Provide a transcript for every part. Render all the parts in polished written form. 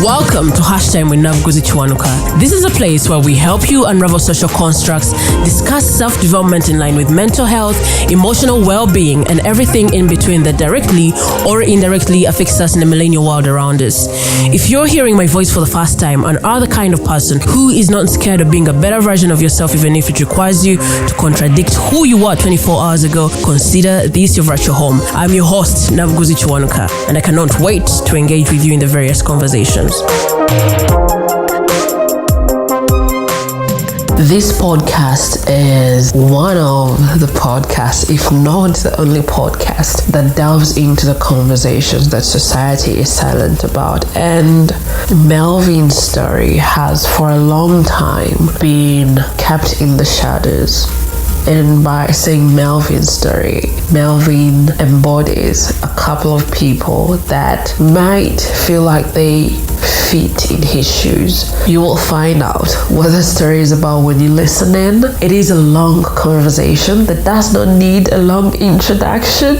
Welcome to Hashtag with Navguzi Chwanuka. This is a place where we help you unravel social constructs, discuss self-development in line with mental health, emotional well-being, and everything in between that directly or indirectly affects us in the millennial world around us. If you're hearing my voice for the first time and are the kind of person who is not scared of being a better version of yourself even if it requires you to contradict who you were 24 hours ago, consider this your virtual home. I'm your host, Navguzi Chwanuka, and I cannot wait to engage with you in the various conversations. This podcast is one of the podcasts, if not the only podcast, that delves into the conversations that society is silent about. And Melvin's story has for a long time been kept in the shadows. And by saying Melvin's story, Melvin embodies a couple of people that might feel like they fit in his shoes. You will find out what the story is about when you listen in. It is a long conversation that does not need a long introduction.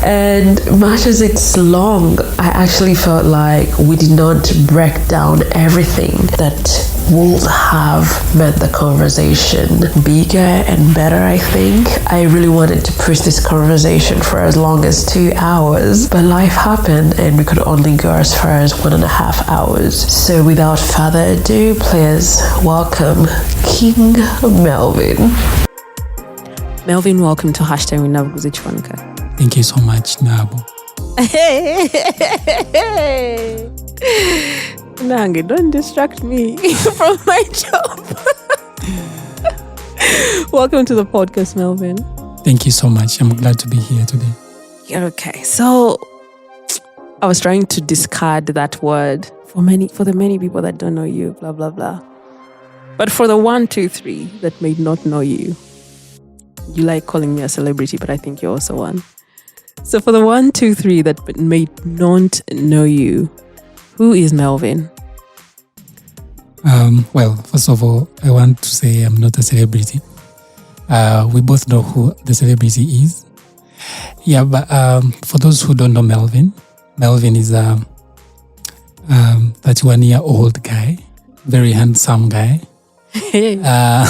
And much as it's long, I actually felt like we did not break down everything that would have made the conversation bigger and better, I think. I really wanted to push this conversation for as long as 2 hours, but life happened and we could only go as far as 1.5 hours. So without further ado, please welcome King Melvin. Melvin, welcome to Hashtag with Navguzi Chwanuka. Thank you so much, Nabu. Nangi, don't distract me from my job. Welcome to the podcast, Melvin. Thank you so much. I'm glad to be here today. You're okay. So I was trying to discard that word for the many people that don't know you, blah, blah, blah. But for the 1, 2, 3 that may not know you, you like calling me a celebrity, but I think you're also one. So for the 1, 2, 3 that may not know you, who is Melvin? Well, first of all, I want to say I'm not a celebrity. We both know who the celebrity is. Yeah, but for those who don't know Melvin is a 31-year-old guy, very handsome guy. I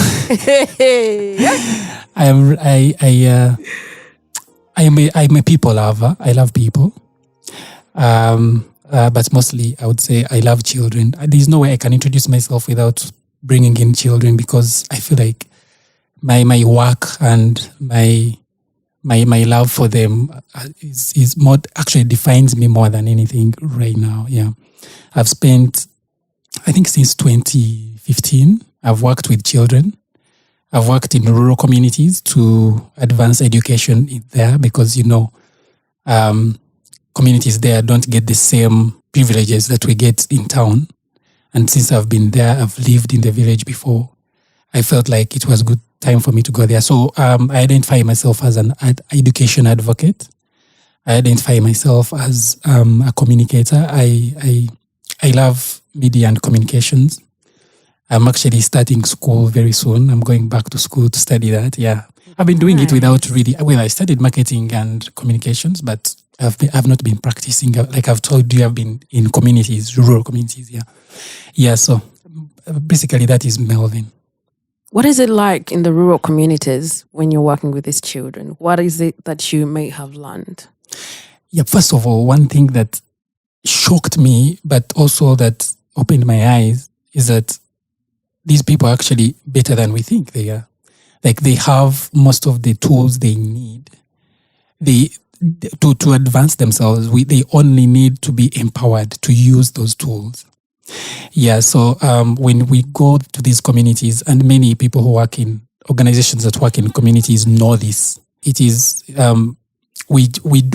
am a people lover. I love people. But mostly I would say I love children. There's no way I can introduce myself without bringing in children because I feel like my work and my love for them is more, actually defines me more than anything right now. Yeah. I've spent, I think since 2015, I've worked with children. I've worked in rural communities to advance education there because, communities there don't get the same privileges that we get in town. And since I've been there, I've lived in the village before, I felt like it was a good time for me to go there. So I identify myself as an education advocate. I identify myself as a communicator. I love media and communications. I'm actually starting school very soon. I'm going back to school to study that. Yeah. I've been doing it without really, I studied marketing and communications, but I've not been practicing. Like I've told you, I've been in communities, rural communities. Yeah. Yeah. So basically that is Melvin. What is it like in the rural communities when you're working with these children? What is it that you may have learned? Yeah. First of all, one thing that shocked me, but also that opened my eyes is that these people are actually better than we think they are. Like they have most of the tools they need. To advance themselves, they only need to be empowered to use those tools. Yeah, so when we go to these communities, and many people who work in organizations that work in communities know this, it is we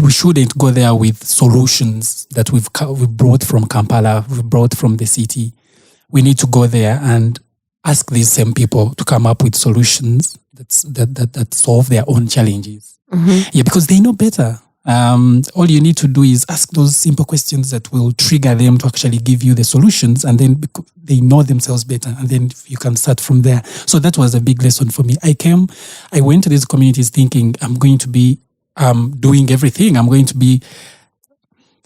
shouldn't go there with solutions that we've brought from Kampala, we've brought from the city. We need to go there and ask these same people to come up with solutions that solve their own challenges. Mm-hmm. Yeah, because they know better. All you need to do is ask those simple questions that will trigger them to actually give you the solutions, and then they know themselves better, and then you can start from there. So that was a big lesson for me. I went to these communities thinking I'm going to be doing everything. I'm going to be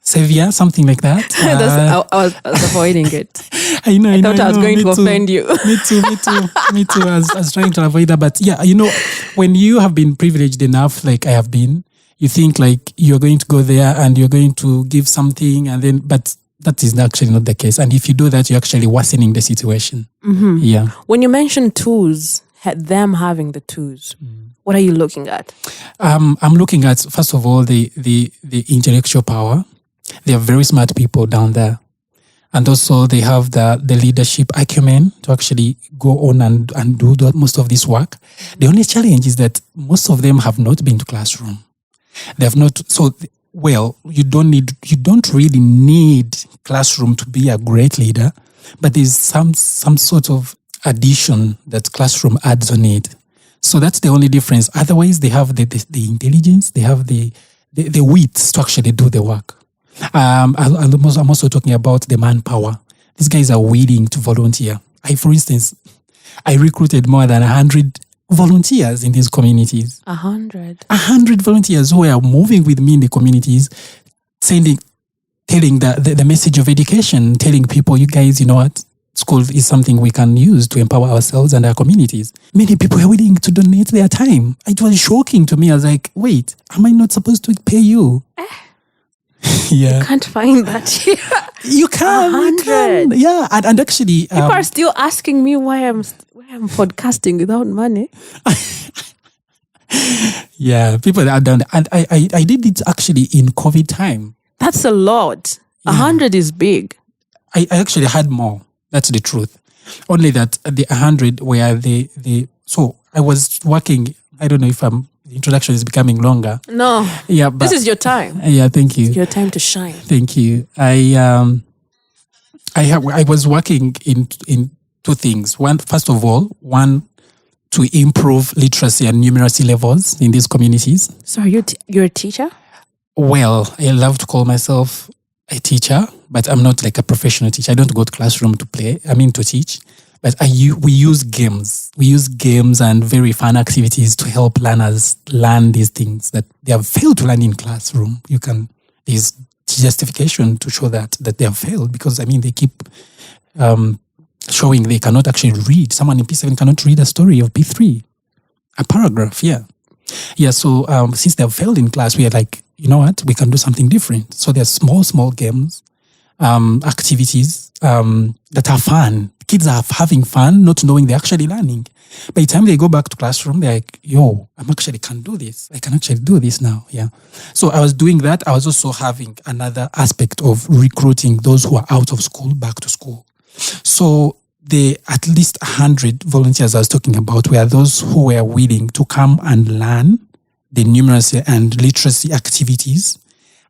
Savior, something like that. I was avoiding it. I know. I thought I was going to offend you. Me too. I was trying to avoid that. But yeah, when you have been privileged enough, like I have been, you think like you're going to go there and you're going to give something, but that is actually not the case. And if you do that, you're actually worsening the situation. Mm-hmm. Yeah. When you mention tools, them having the tools, what are you looking at? I'm looking at, first of all, the intellectual power. They are very smart people down there. And also they have the leadership acumen to actually go on and do most of this work. The only challenge is that most of them have not been to classroom. They have not. So, you don't really need classroom to be a great leader, but there's some sort of addition that classroom adds on it. So that's the only difference. Otherwise, they have the intelligence, they have the wits to actually do the work. I'm also talking about the manpower. These guys are willing to volunteer. For instance, I recruited more than 100 volunteers in these communities. 100 volunteers who are moving with me in the communities, telling the message of education, telling people, you guys, you know what? School is something we can use to empower ourselves and our communities. Many people are willing to donate their time. It was shocking to me. I was like, wait, am I not supposed to pay you? Yeah. You can't find that here. You can. 100. Yeah. And actually... people are still asking me why I'm podcasting without money. Yeah. People are done. And I did it actually in COVID time. That's a lot. 100 is big. I actually had more. That's the truth. Only that the 100 were so I was working, I don't know if the introduction is becoming longer. No. Yeah, but this is your time. Yeah, thank you. It's your time to shine. Thank you. I was working in two things. First of all, to improve literacy and numeracy levels in these communities. So you're a teacher? Well, I love to call myself a teacher, but I'm not like a professional teacher. I don't go to classroom to teach. But we use games. We use games and very fun activities to help learners learn these things that they have failed to learn in classroom. There's justification to show that they have failed because, they keep showing they cannot actually read. Someone in P7 cannot read a story of P3, a paragraph, yeah. Yeah, so since they have failed in class, we are like, you know what, we can do something different. So there's small games, activities that are fun. Kids are having fun, not knowing they're actually learning. By the time they go back to classroom, they're like, yo, I can do this. I can actually do this now. Yeah. So I was doing that. I was also having another aspect of recruiting those who are out of school back to school. So the at least 100 volunteers I was talking about were those who were willing to come and learn the numeracy and literacy activities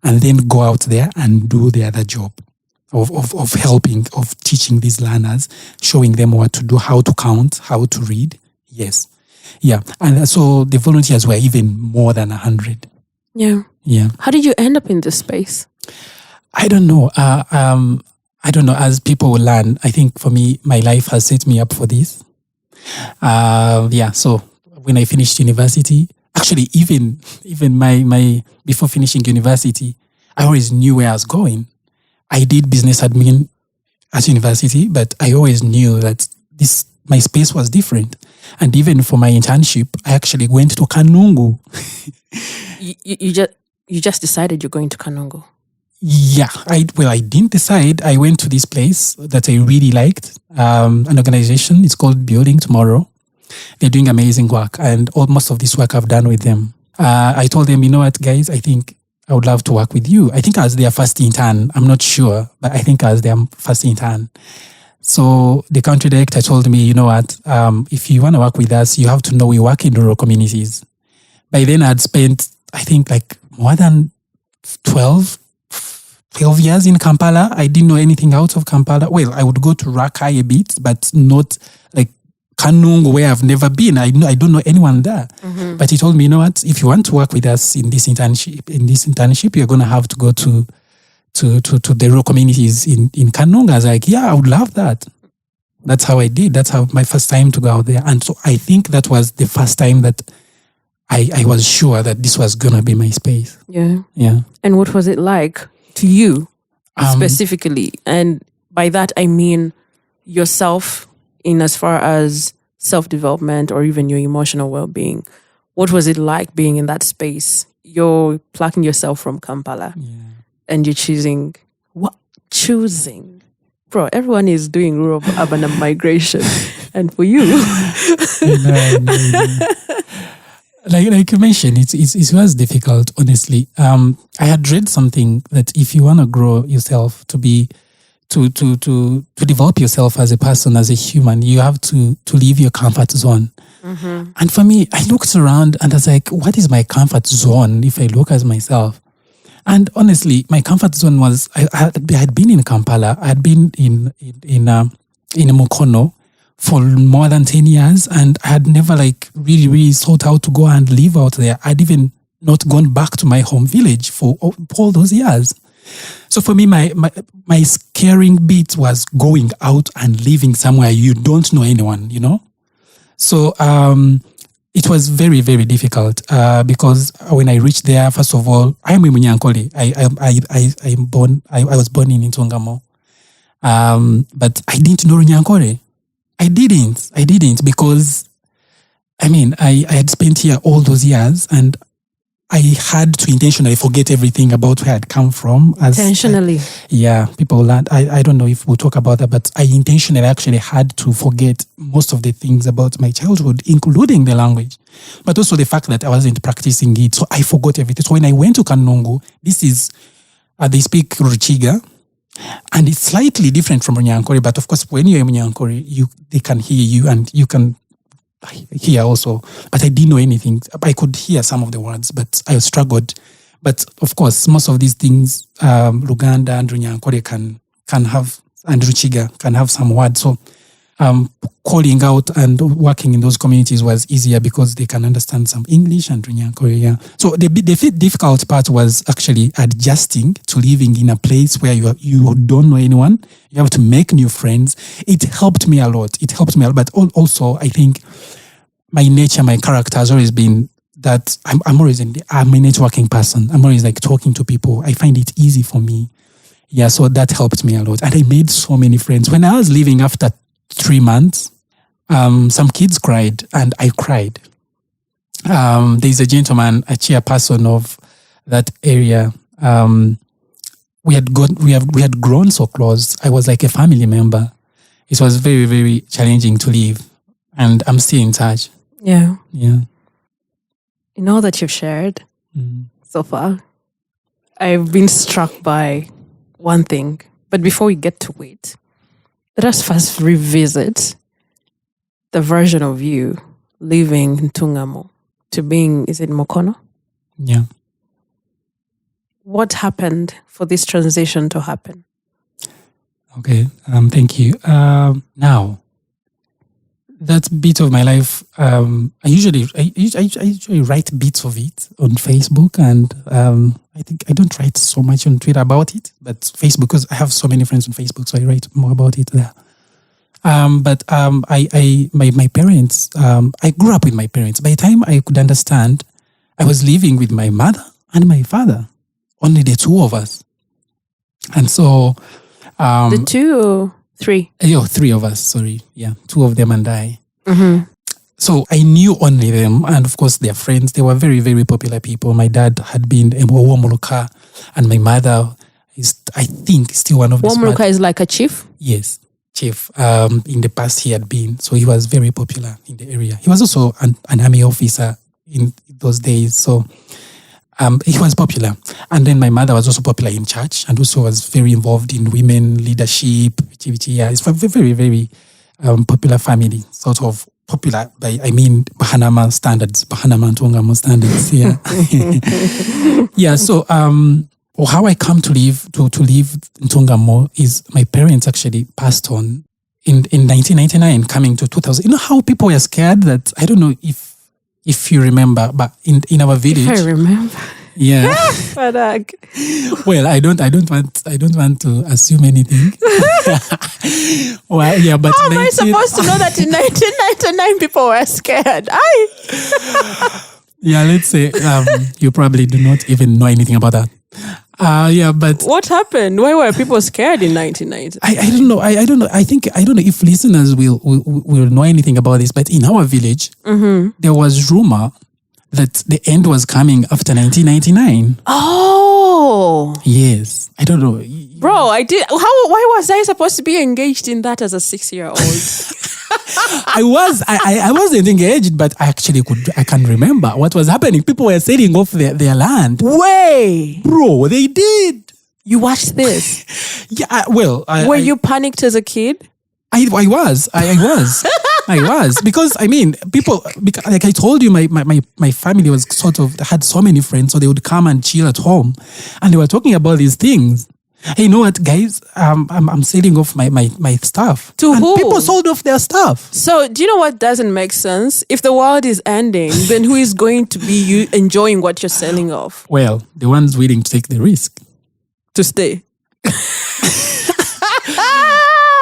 and then go out there and do the other job of helping, of teaching these learners, showing them what to do, how to count, how to read. Yes. Yeah. And so the volunteers were even more than 100. Yeah. Yeah. How did you end up in this space? I don't know. I don't know. As people will learn, I think for me, my life has set me up for this. Yeah. So when I finished university, actually, even my before finishing university, I always knew where I was going. I did business admin at university, but I always knew that my space was different. And even for my internship, I actually went to Kanungu. You just decided you're going to Kanungu? Yeah, I didn't decide. I went to this place that I really liked, an organization. It's called Building Tomorrow. They're doing amazing work, and most of this work I've done with them. I told them, you know what, guys, I think I would love to work with you. I think I was their first intern. I'm not sure, but I think I was their first intern. So the country director told me, you know what, if you want to work with us, you have to know we work in rural communities. By then I'd spent, I think, like more than 12 years in Kampala. I didn't know anything out of Kampala. Well, I would go to Rakai a bit, but not like Kanungu, where I've never been. I don't know anyone there. Mm-hmm. But he told me, you know what, if you want to work with us in this internship, you're going to have to go to the rural communities in Kanungu. I was like, yeah, I would love that. That's how I did. That's how my first time to go out there. And so I think that was the first time that I was sure that this was going to be my space. Yeah. Yeah. And what was it like to you specifically? And by that, I mean yourself in as far as self-development or even your emotional well-being. What was it like being in that space? You're plucking yourself from Kampala and you're choosing. Bro, everyone is doing rural urban migration. And for you... Like you mentioned, it was difficult, honestly. I had read something that if you want to grow yourself to develop yourself as a person, as a human, you have to leave your comfort zone. Mm-hmm. And for me, I looked around and I was like, what is my comfort zone if I look at myself? And honestly, my comfort zone was, I had been in Kampala, I had been in Mukono for more than 10 years, and I had never really sought out to go and live out there. I'd even not gone back to my home village for all those years. So for me, my scaring bit was going out and living somewhere you don't know anyone, So it was very, very difficult because when I reached there, first of all, I'm a Munyankole. I was born in Ntungamo, but I didn't know Runyankore. I didn't because, I had spent here all those years and I had to intentionally forget everything about where I'd come from. Intentionally? People learn. I don't know if we'll talk about that, but I intentionally actually had to forget most of the things about my childhood, including the language, but also the fact that I wasn't practicing it. So I forgot everything. So when I went to Kanungu, they speak Ruchiga, and it's slightly different from Runyankore, but of course, when you're in Runyankore, they can hear you and you can hear also. But I didn't know anything. I could hear some of the words, but I struggled. But of course, most of these things, Luganda and Runyankore can have, and Ruchiga can have some words. So calling out and working in those communities was easier because they can understand some English and Runyankore. So the difficult part was actually adjusting to living in a place where you don't know anyone. You have to make new friends. It helped me a lot. But also, I think my nature, my character has always been that I'm a networking person. I'm always talking to people. I find it easy for me. So that helped me a lot. And I made so many friends. When I was leaving after 3 months, some kids cried and I cried. There's a gentleman, a chairperson of that area. We had grown so close. I was like a family member. It was very, very challenging to leave, and I'm still in touch. Yeah. In all that you've shared so far, I've been struck by one thing. But before we get to it, let us first revisit the version of you living in Ntungamo to being, is it Mukono? Yeah. What happened for this transition to happen? Okay, thank you. Now, that bit of my life, I usually write bits of it on Facebook, and I think I don't write so much on Twitter about it, but Facebook, because I have so many friends on Facebook, so I write more about it there. But my parents, I grew up with my parents. By the time I could understand, I was living with my mother and my father, only the two of us. And so... the two or three? Three of us, sorry. Yeah, two of them and I. Mm-hmm. So I knew only them, and of course their friends. They were very, very popular people. My dad had been a Womuluka, and my mother is, I think, still one of the Womuluka is like a chief? Yes, chief. In the past he had been. So he was very popular in the area. He was also an army officer in those days. So he was popular. And then my mother was also popular in church and also was very involved in women leadership. It's a very, very popular family, sort of popular by, Bahanama standards, Bahanama Ntungamo standards. Yeah. Yeah. So, how I come to live Ntungamo is my parents actually passed on in 1999, coming to 2000. You know how people were scared that, I don't know if you remember, but in our village. I remember. Yeah. Well, I don't want to assume anything. Well, yeah, but how am I supposed to know that in 1999 people were scared? Yeah, let's say you probably do not even know anything about that. Yeah, but What happened? Why were people scared in 1990? I don't know. I don't know. I don't know if listeners will know anything about this. But in our village, there was rumor that the end was coming after 1999. Oh, Yes, I don't know. bro, I did. Why was I supposed to be engaged in that as a 6-year-old? I wasn't engaged, but I can't remember what was happening. People were selling off their land. Way, Bro, they did. you watched this? Yeah, Were you panicked as a kid? I was because I mean, people, like I told you, my family was sort of had so many friends, so they would come and chill at home, and they were talking about these things. Hey, you know what, guys? I'm selling off my stuff. To who? People sold off their stuff. So, do you know what doesn't make sense? If the world is ending, then who is going to be you enjoying what you're selling off? Well, the ones willing to take the risk To stay.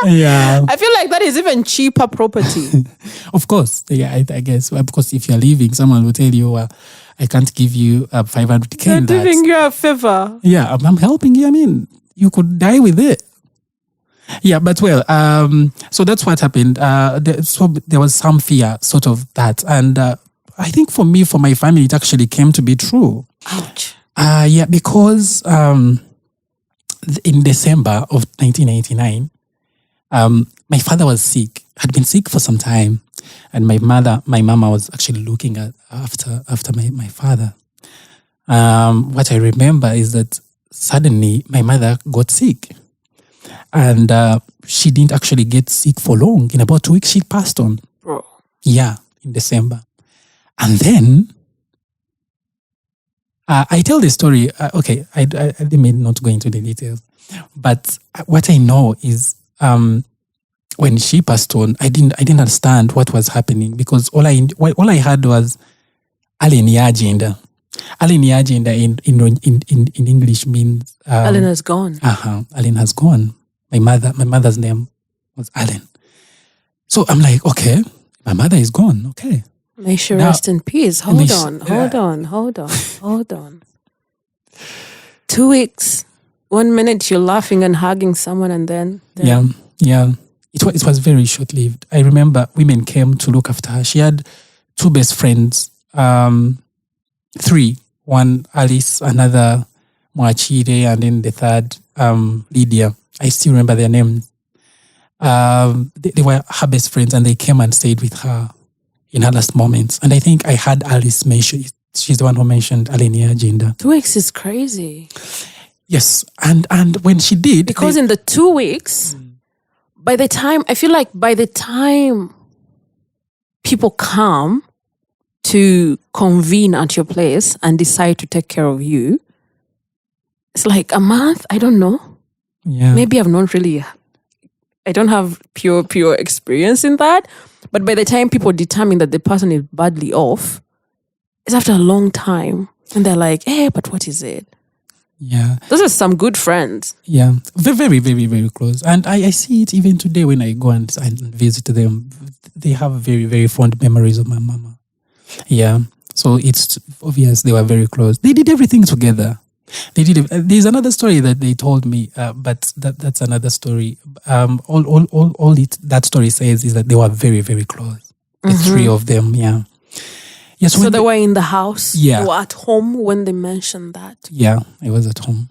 Yeah, I feel like that is even cheaper property. of course. Yeah, I guess because if you're leaving, someone will tell you, I can't give you 500k. They're doing you a favor. Yeah, I'm helping you. I mean, you could die with it. Yeah, but so that's what happened. So there was some fear, sort of that, and I think for my family, it actually came to be true. Ouch. Yeah, because in December of 1989, my father was sick. Had been sick for some time, and my mama was actually looking after my father. What I remember is that suddenly my mother got sick, and she didn't actually get sick for long. In about 2 weeks, she passed on. Bro. Yeah, in December. And then I tell the story. Okay, I may not go into the details, but what I know is when she passed on, I didn't understand what was happening, because all I heard was Allen agenda. Allen agenda in English means Allen has gone. Allen has gone. My mother's name was Allen. So I'm like, okay, my mother is gone. Okay. May she Now- rest in peace. Hold on. 2 weeks. 1 minute you're laughing and hugging someone, and then Yeah. It was very short lived. I remember women came to look after her. She had 2 best friends, 3. One Alice, another Mwachire, and then the third Lydia. I still remember their names. They were her best friends, and they came and stayed with her in her last moments. And I think I had Alice mention it. She's the one who mentioned Alenia agenda. 2 weeks is crazy. Yes, and when she did, Because in the 2 weeks, by the time people come to convene at your place and decide to take care of you, it's like a month. I don't know. yeah, Maybe I don't have pure experience in that. But by the time people determine that the person is badly off, it's after a long time. And they're like, hey, but what is it? yeah, Those are some good friends. yeah, very, very, very close. And I see it even today when I go and visit them. They have very, very fond memories of my mama. Yeah, so it's obvious they were very close. They did everything together. There's another story that they told me, but that's another story. That story says is that they were very, very close. The 3 of them, yeah. Yes. So they were in the house. Yeah. They were at home when they mentioned that. Yeah, I was at home.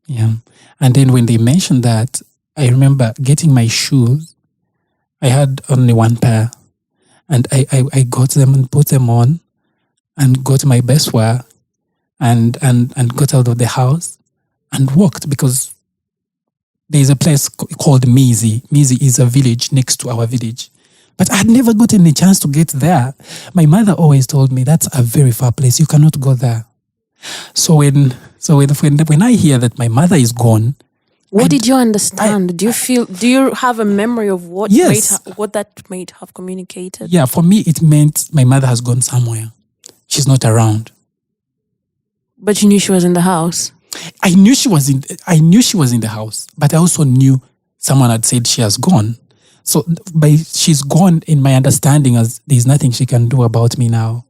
Yeah, and then when they mentioned that, I remember getting my shoes. I had only 1 pair, and I got them and put them on, and got my best wear, and got out of the house and walked, because there's a place called Mizi. Mizi is a village next to our village. But I had never gotten a chance to get there. My mother always told me that's a very far place. You cannot go there. So when I hear that my mother is gone, What did you understand? Do you have a memory of what Yes. what that might have communicated? yeah, for me it meant my mother has gone somewhere. She's not around. But you knew she was in the house. I knew she was in the house, but I also knew someone had said she has gone. So by she's gone, in my understanding, as there's nothing she can do about me now.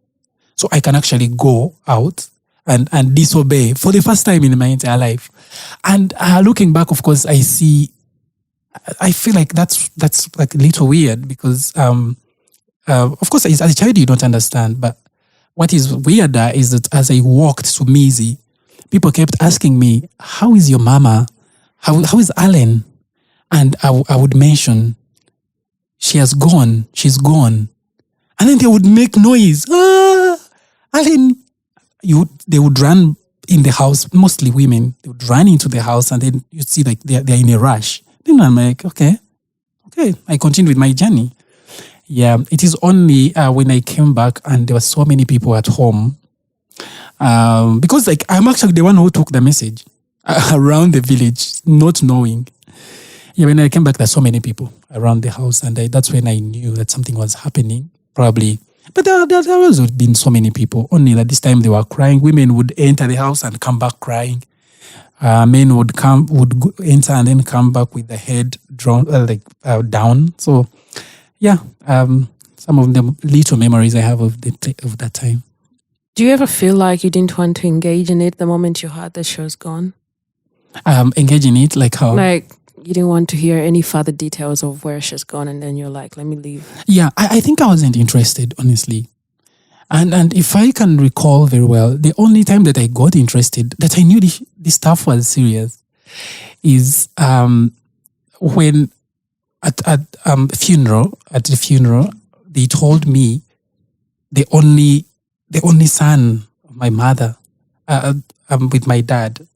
So I can actually go out and disobey for the first time in my entire life. And looking back, of course, I feel like that's like a little weird because, of course, as a child, you don't understand. But what is weirder is that as I walked to Mizi, people kept asking me, how is your mama? How is Alan? And I would mention, she's gone. And then they would make noise. Alan. They would run in the house, mostly women. They would run into the house and then you'd see like they're in a rush. Then I'm like, okay. I continued with my journey. Yeah, it is only when I came back and there were so many people at home. Because like I'm actually the one who took the message around the village, not knowing. Yeah, when I came back, there's so many people around the house, and that's when I knew that something was happening, probably. But there also been so many people. Only that this time they were crying. Women would enter the house and come back crying. Men would enter and then come back with the head drawn down. So, yeah, some of the little memories I have of that time. Do you ever feel like you didn't want to engage in it the moment you heard that she was gone? Engage in it, like how? Like you didn't want to hear any further details of where she's gone, and then you're like, let me leave. Yeah, I think I wasn't interested, honestly. And if I can recall very well, the only time that I got interested, that I knew this stuff was serious, is when at the funeral, they told me the only son of my mother, with my dad,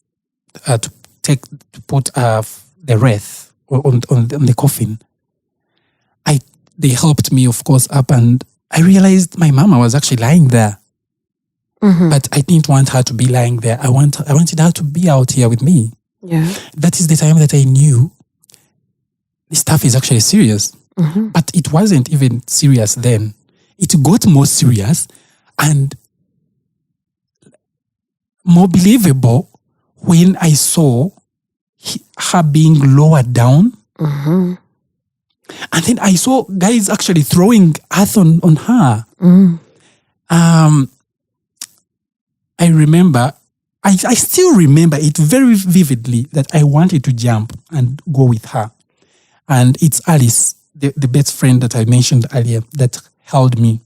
to put the wreath on the coffin. They helped me, of course, up, and I realized my mama was actually lying there. Mm-hmm. But I didn't want her to be lying there. I wanted her to be out here with me. Yeah. That is the time that I knew this stuff is actually serious. Mm-hmm. But it wasn't even serious then. It got more serious and more believable when I saw her being lowered down. Mm-hmm. And then I saw guys actually throwing earth on her. Mm. I remember, I still remember it very vividly that I wanted to jump and go with her. And it's Alice, the best friend that I mentioned earlier, that held me.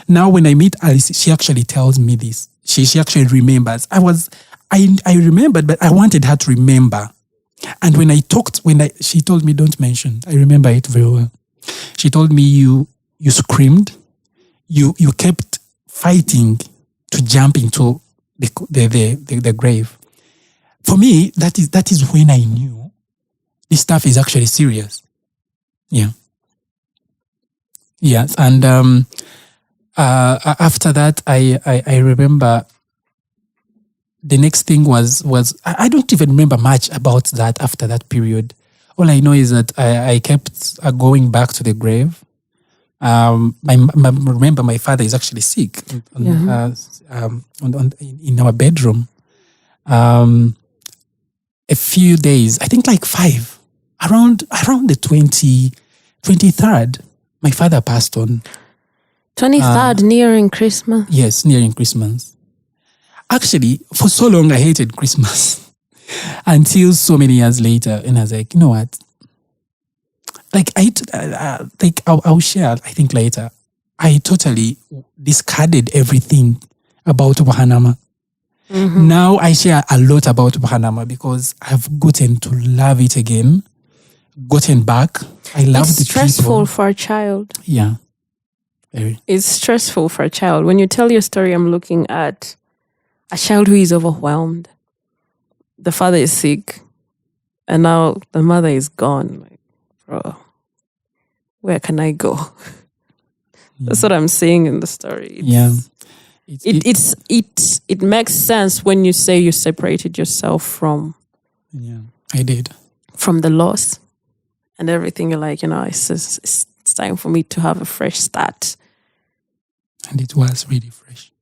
Now when I meet Alice, she actually tells me this. She actually remembers. I remembered, but I wanted her to remember. And when she told me, don't mention, I remember it very well. She told me, you screamed, you kept fighting to jump into the grave. For me, that is when I knew this stuff is actually serious. Yeah. Yes. And after that, I remember the next thing was I don't even remember much about that after that period. All I know is that I kept going back to the grave. Remember, my father is actually sick in our bedroom. A few days, I think like 5, around the 23rd, my father passed on. 23rd, nearing Christmas? Yes, nearing Christmas. Actually, for so long, I hated Christmas until so many years later. And I was like, you know what? Like, I'll share, I think, later. I totally discarded everything about Wahanama. Mm-hmm. Now I share a lot about Wahanama because I've gotten to love it again, gotten back. I love the people. It's stressful for a child. Yeah. Very. It's stressful for a child. When you tell your story, I'm looking at a child who is overwhelmed. The father is sick, and now the mother is gone. Like, bro, where can I go? That's what I'm seeing in the story. It makes sense when you say you separated yourself from. Yeah, I did. From the loss and everything. You're like, it's time for me to have a fresh start. And it was really fresh.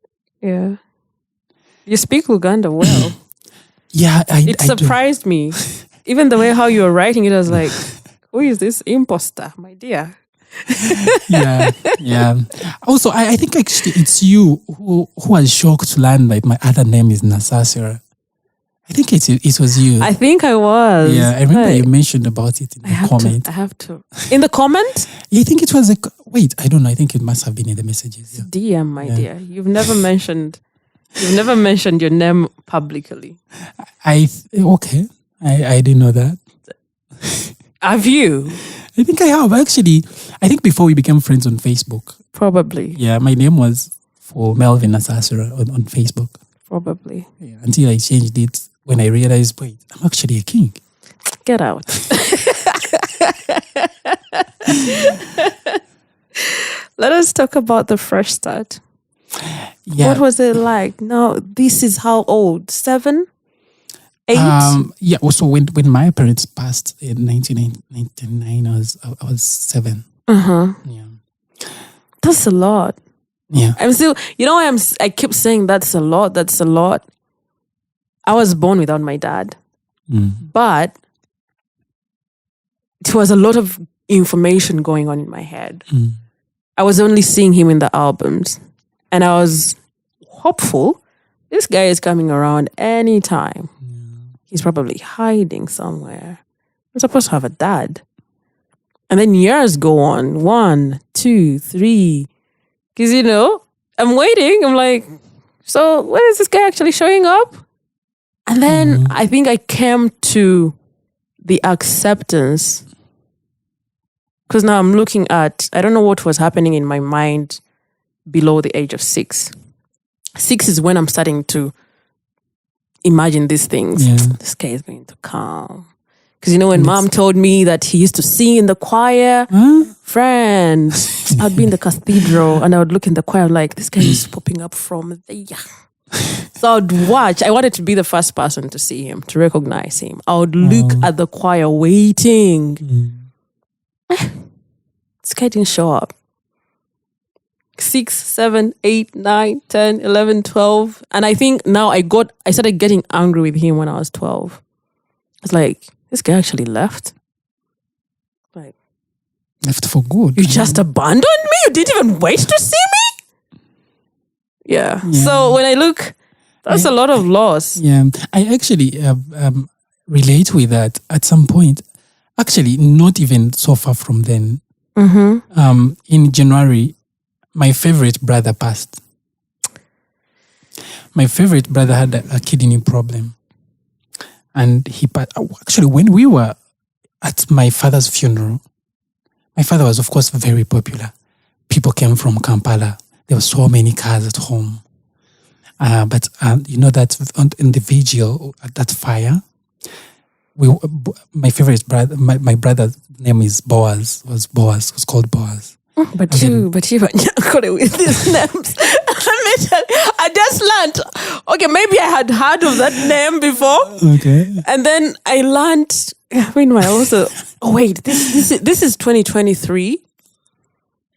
Yeah. You speak Luganda well. Yeah, it surprised me. Even the way how you were writing it, I was like, who is this imposter, my dear? Yeah. Also, I think actually it's you who was shocked to learn that my other name is Nasasira. I think it was you. I think I was. Yeah, I remember you mentioned about it in the comment. I have to. In the comment? Yeah, I think it was wait, I don't know. I think it must have been in the messages. Yeah. DM, my dear. You've never mentioned your name publicly. Okay. I didn't know that. Have you? I think I have. Actually, I think before we became friends on Facebook. Probably. Yeah, my name was for Melvin Asasura on Facebook. Probably. Yeah, until I changed it when I realized, wait, I'm actually a king. Get out. Let us talk about the fresh start. Yeah. What was it like? No, this is how old? 7? 8? Yeah. Also, when my parents passed in 1999, I was 7. Yeah. That's a lot. Yeah. I'm still. You know why I keep saying that's a lot. That's a lot. I was born without my dad, but it was a lot of information going on in my head. I was only seeing him in the albums, and I was hopeful this guy is coming around anytime. He's probably hiding somewhere. I'm supposed to have a dad. And then years go on. 1, 2, 3. Because, I'm waiting. I'm like, so when is this guy actually showing up? And then I think I came to the acceptance. Because now I'm looking at, I don't know what was happening in my mind below the age of 6. 6 is when I'm starting to imagine these things. Yeah. This guy is going to come. Because when mom told me that he used to sing in the choir, friends, I'd be in the cathedral and I would look in the choir like, this guy is popping up from there. So I'd watch. I wanted to be the first person to see him, to recognize him. I would look at the choir waiting. This guy didn't show up. 6, 7, 8, 9, 10, 11, 12. And I think now I started getting angry with him when I was 12. It's like, this guy actually left. Like, left for good. You just abandoned me? You didn't even wait to see me? Yeah. So when I look, that's a lot of loss. Yeah. I actually relate with that at some point. Actually, not even so far from then. In January, my favorite brother passed. My favorite brother had a kidney problem. And he passed. Actually, when we were at my father's funeral, my father was, of course, very popular. People came from Kampala. There were so many cars at home. But you know that in the vigil, at that fire, my favorite brother, my brother's name is Boaz. Was called Boaz. But you with these names. I just learned. Okay, maybe I had heard of that name before. Okay. And then I learned. Meanwhile, also. Oh wait, this is 2023.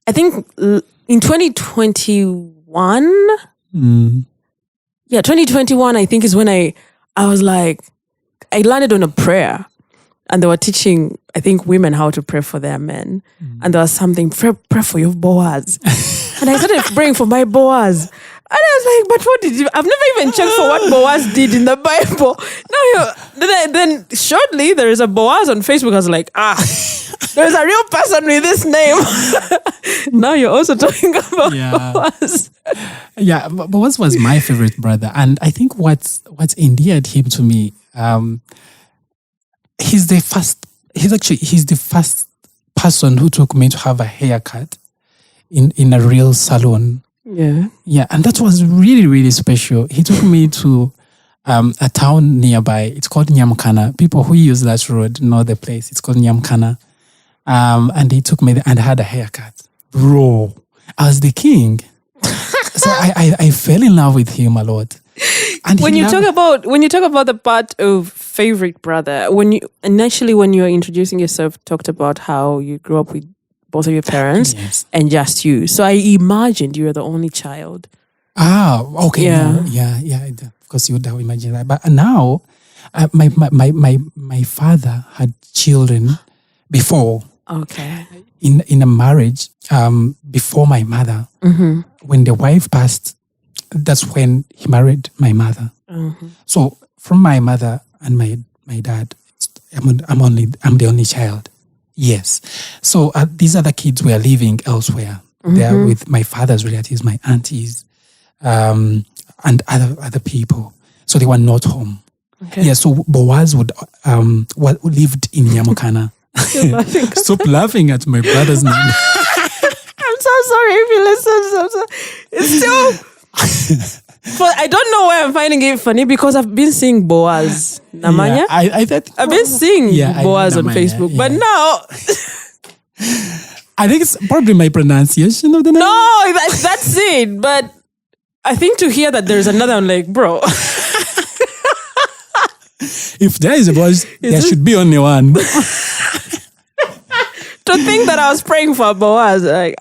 I think in 2021. Yeah, 2021. I think is when I was like, I landed on a prayer. And they were teaching, I think, women how to pray for their men. And there was something, pray for your Boaz. And I started praying for my Boaz. And I was like, but what did you... I've never even checked for what Boaz did in the Bible. Then shortly, there is a Boaz on Facebook. I was like, there's a real person with this name. Now you're also talking about Boaz. Yeah, Boaz was my favorite brother. And I think what's endeared him to me... He's the first person who took me to have a haircut in a real salon. Yeah. Yeah. And that was really, really special. He took me to a town nearby. It's called Nyamkana. People who use that road know the place. It's called Nyamkana. And he took me there and had a haircut. Bro, I was the king. So I fell in love with him a lot. And when you talk about the part of favorite brother, when you were introducing yourself, talked about how you grew up with both of your parents and just you. So I imagined you were the only child. Okay. Yeah. Of course, you would have imagined that. But now, my father had children before. Okay. In a marriage, before my mother, when the wife passed, that's when he married my mother. So from my mother and my dad, I'm the only child. Yes. So these other kids were living elsewhere. They are with my father's relatives, my aunties, and other people. So they were not home. Okay. Yeah. So Boaz lived in Nyamukana. Stop laughing at my brother's name. I'm so sorry if you listen. It's still. But I don't know why I'm finding it funny because I've been seeing Boaz Namanya. Yeah, I've been seeing Boaz on Facebook, but now I think it's probably my pronunciation of the name. No, that's it. But I think to hear that there's another one, like, bro. If there is a Boaz, there should be only one. To think that I was praying for Boaz, like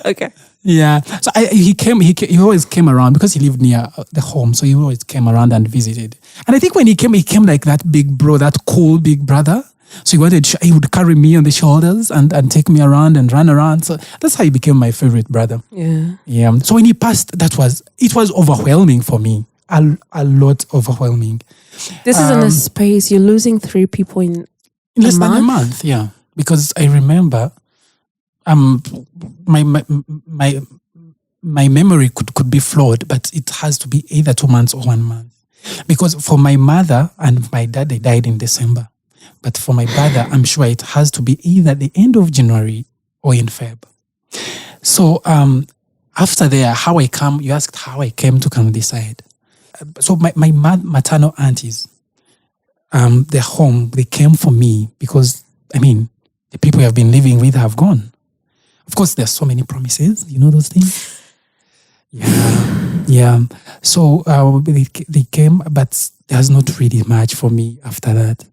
okay. Yeah, so he always came around because he lived near the home, so he always came around and visited. And I think when he came like that big bro, that cool big brother. So he would carry me on the shoulders and take me around and run around. So that's how he became my favorite brother. Yeah. So when he passed, it was overwhelming for me, a lot overwhelming. This is in a space you're losing 3 people in less than a month. Yeah, because I remember. My memory could be flawed, but it has to be either 2 months or 1 month. Because for my mother and my dad, they died in December. But for my brother, I'm sure it has to be either the end of January or in Feb. So after there, you asked how I came to come decide. So my maternal aunties, their home, they came for me because, the people we have been living with have gone. Of course, there's so many promises. You know those things? Yeah. So they came, but there's not really much for me after that.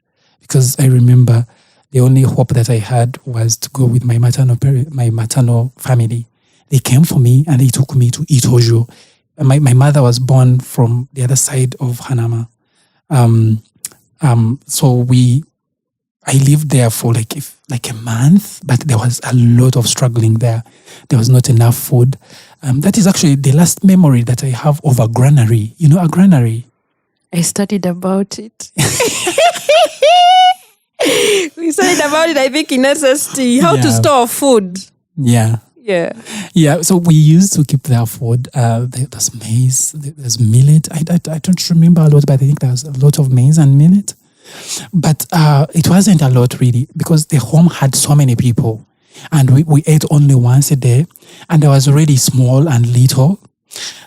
Because I remember the only hope that I had was to go with my maternal family. They came for me and they took me to Itojo. My mother was born from the other side of Hanama. So I lived there for like a month, but there was a lot of struggling there. There was not enough food. That is actually the last memory that I have of a granary. You know a granary? I studied about it. We studied about it, I think, in SST. How to store food. Yeah. So we used to keep their food. There's maize, there's millet. I don't remember a lot, but I think there was a lot of maize and millet. But it wasn't a lot really because the home had so many people and we ate only once a day and I was already small and little.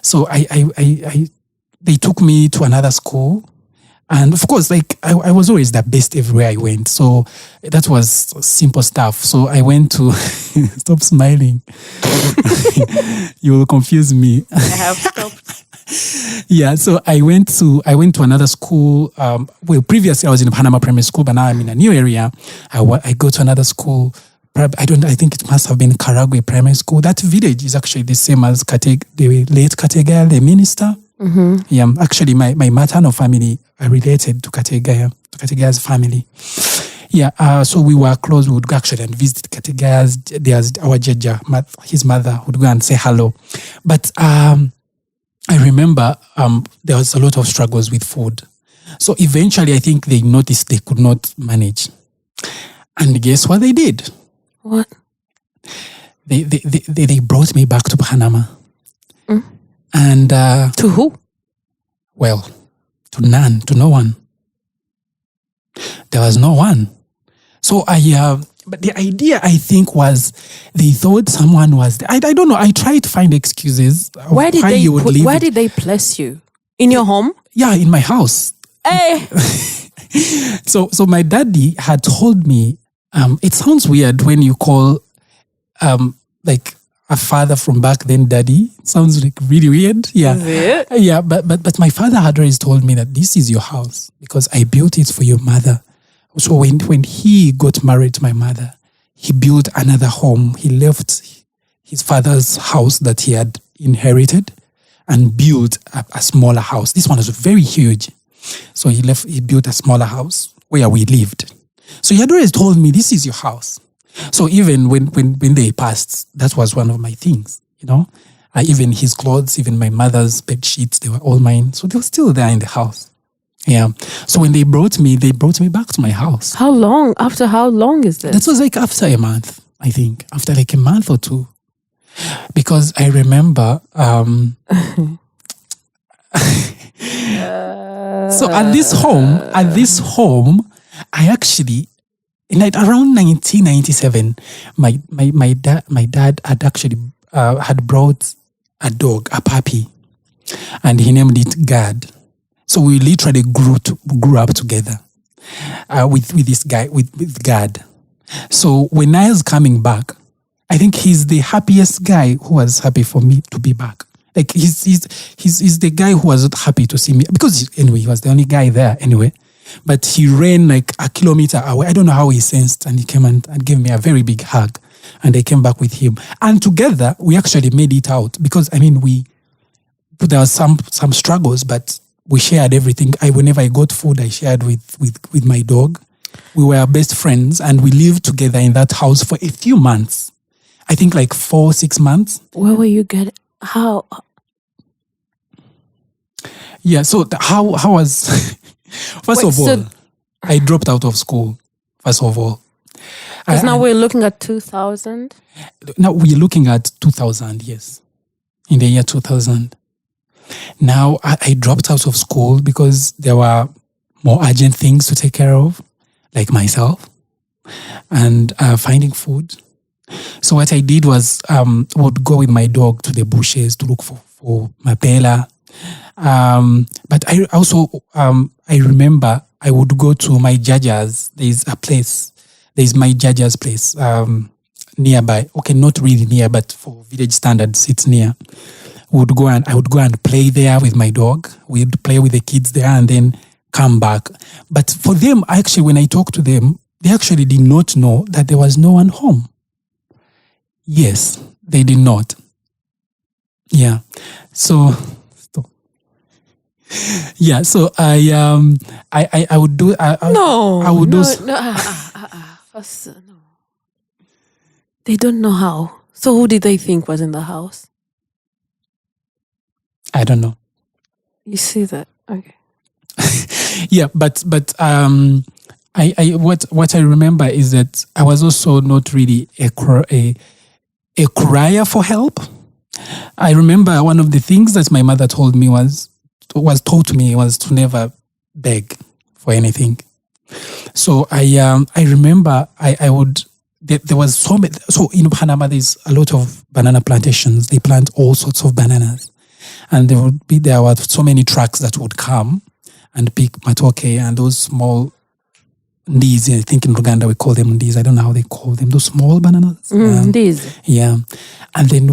So they took me to another school and of course I was always the best everywhere I went. So that was simple stuff. So I went to, stop smiling. You will confuse me. I have stopped. Yeah, so I went to another school. Previously I was in Panama Primary School, but now I'm in a new area. I go to another school. I think it must have been Karagwe Primary School. That village is actually the same as the late Kategaya, the minister. Mm-hmm. Yeah, actually my maternal family are related to Kategaya's family. Yeah, so we were close. We would go actually and visit Kategaya's. There's our Jeja, his mother would go and say hello. But I remember there was a lot of struggles with food. So eventually I think they noticed they could not manage. And guess what they did? What? They brought me back to Panama. Mm. And to who? Well, to no one. There was no one. So but the idea, I think, was they thought someone was there. I don't know. I tried to find excuses. Where did they place you? In your home? Yeah, in my house. Hey. So my daddy had told me, it sounds weird when you call like a father from back then daddy. It sounds like really weird. Yeah. Is it? Yeah, but my father had always told me that this is your house because I built it for your mother. So when he got married to my mother, he built another home. He left his father's house that he had inherited and built a smaller house. This one was very huge. So he built a smaller house where we lived. So he had always told me, this is your house. So even when they passed, that was one of my things, even his clothes, even my mother's bed sheets, they were all mine. So they were still there in the house. Yeah. So when they brought me back to my house. How long? After how long is this? That was like after a month, I think. After like a month or two. Because I remember so at this home, I actually, around 1997, my dad had actually had brought a dog, a puppy, and he named it Gad. So we literally grew up together with this guy, with Gad. So when I was coming back, I think he's the happiest guy who was happy for me to be back. Like he's the guy who was happy to see me because anyway, he was the only guy there anyway. But he ran like a kilometer away. I don't know how he sensed, and he came and gave me a very big hug. And I came back with him. And together, we actually made it out because, there was some struggles, but we shared everything. Whenever I got food, I shared with my dog. We were best friends, and we lived together in that house for a few months. I think like 4-6 months. Where were you getting? How? Yeah, so how was... First of all, I dropped out of school, first of all. Because now we're looking at 2000? Now we're looking at 2000, yes. In the year 2000. Now I dropped out of school because there were more urgent things to take care of, like myself, and finding food. So what I did was would go with my dog to the bushes to look for mapela. But I also, I remember I would go to my Jaja's. There's my Jaja's place nearby. Okay, not really near, but for village standards, it's near. I would go and play there with my dog. We'd play with the kids there and then come back. But for them, actually, when I talked to them, they actually did not know that there was no one home. Yes, they did not. Yeah. So... Yeah, so I would do. First, no. They don't know how. So who did they think was in the house? I don't know. You see that? Okay. Yeah, but what I remember is that I was also not really a crier for help. I remember one of the things that my mother told me was taught me was to never beg for anything. So I remember I would, there was so in Panama there's a lot of banana plantations. They plant all sorts of bananas. And there were so many trucks that would come and pick matoke and those small ndizi. I think in Uganda we call them ndizi. I don't know how they call them. Those small bananas. Ndizi. Yeah. And then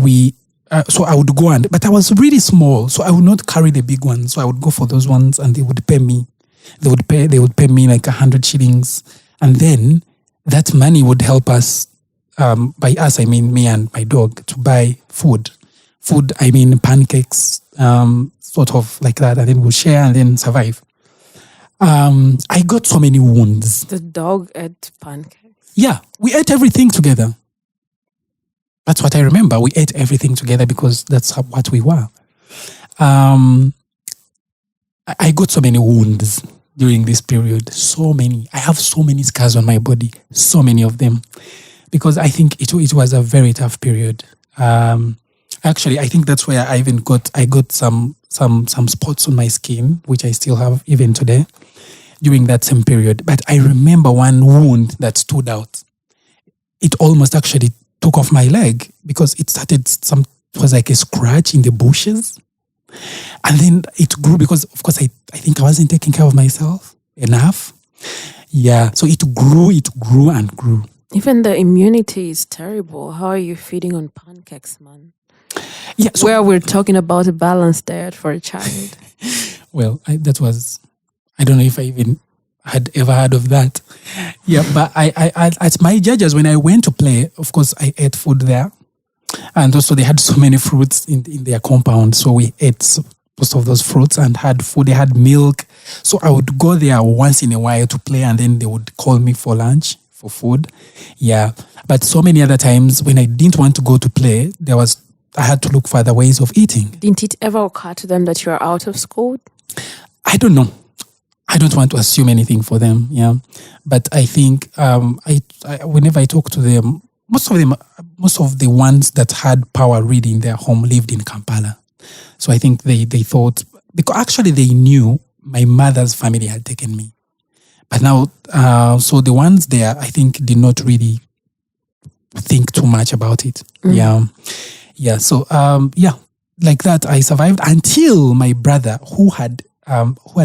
so I would go but I was really small, so I would not carry the big ones. So I would go for those ones, and they would pay me. They would pay me like 100 shillings, and then that money would help us. By us, I mean me and my dog, to buy food. Food, I mean pancakes, sort of like that, and then we'll share and then survive. I got so many wounds. The dog ate pancakes. Yeah, we ate everything together. That's what I remember. We ate everything together because that's what we were. I got so many wounds during this period. So many. I have so many scars on my body. So many of them. Because I think it was a very tough period. Actually, I think that's where I got some spots on my skin, which I still have even today, during that same period. But I remember one wound that stood out. It almost actually took off my leg because it was like a scratch in the bushes. And then it grew because, of course, I think I wasn't taking care of myself enough. Yeah. So it grew and grew. Even the immunity is terrible. How are you feeding on pancakes, man? Yeah. So, where we're talking about a balanced diet for a child. Well, I don't know if I even had ever heard of that. Yeah, but I at my Jajas, when I went to play, of course, I ate food there. And also they had so many fruits in their compound. So we ate most of those fruits and had food. They had milk. So I would go there once in a while to play, and then they would call me for lunch, for food. Yeah. But so many other times when I didn't want to go to play, I had to look for other ways of eating. Didn't it ever occur to them that you are out of school? I don't know. I don't want to assume anything for them. Yeah. But I think whenever I talk to them, most of the ones that had power really in their home lived in Kampala. So I think they thought, because actually they knew my mother's family had taken me. But now, so the ones there, I think, did not really think too much about it. Yeah. Yeah. So, like that, I survived until my brother, who had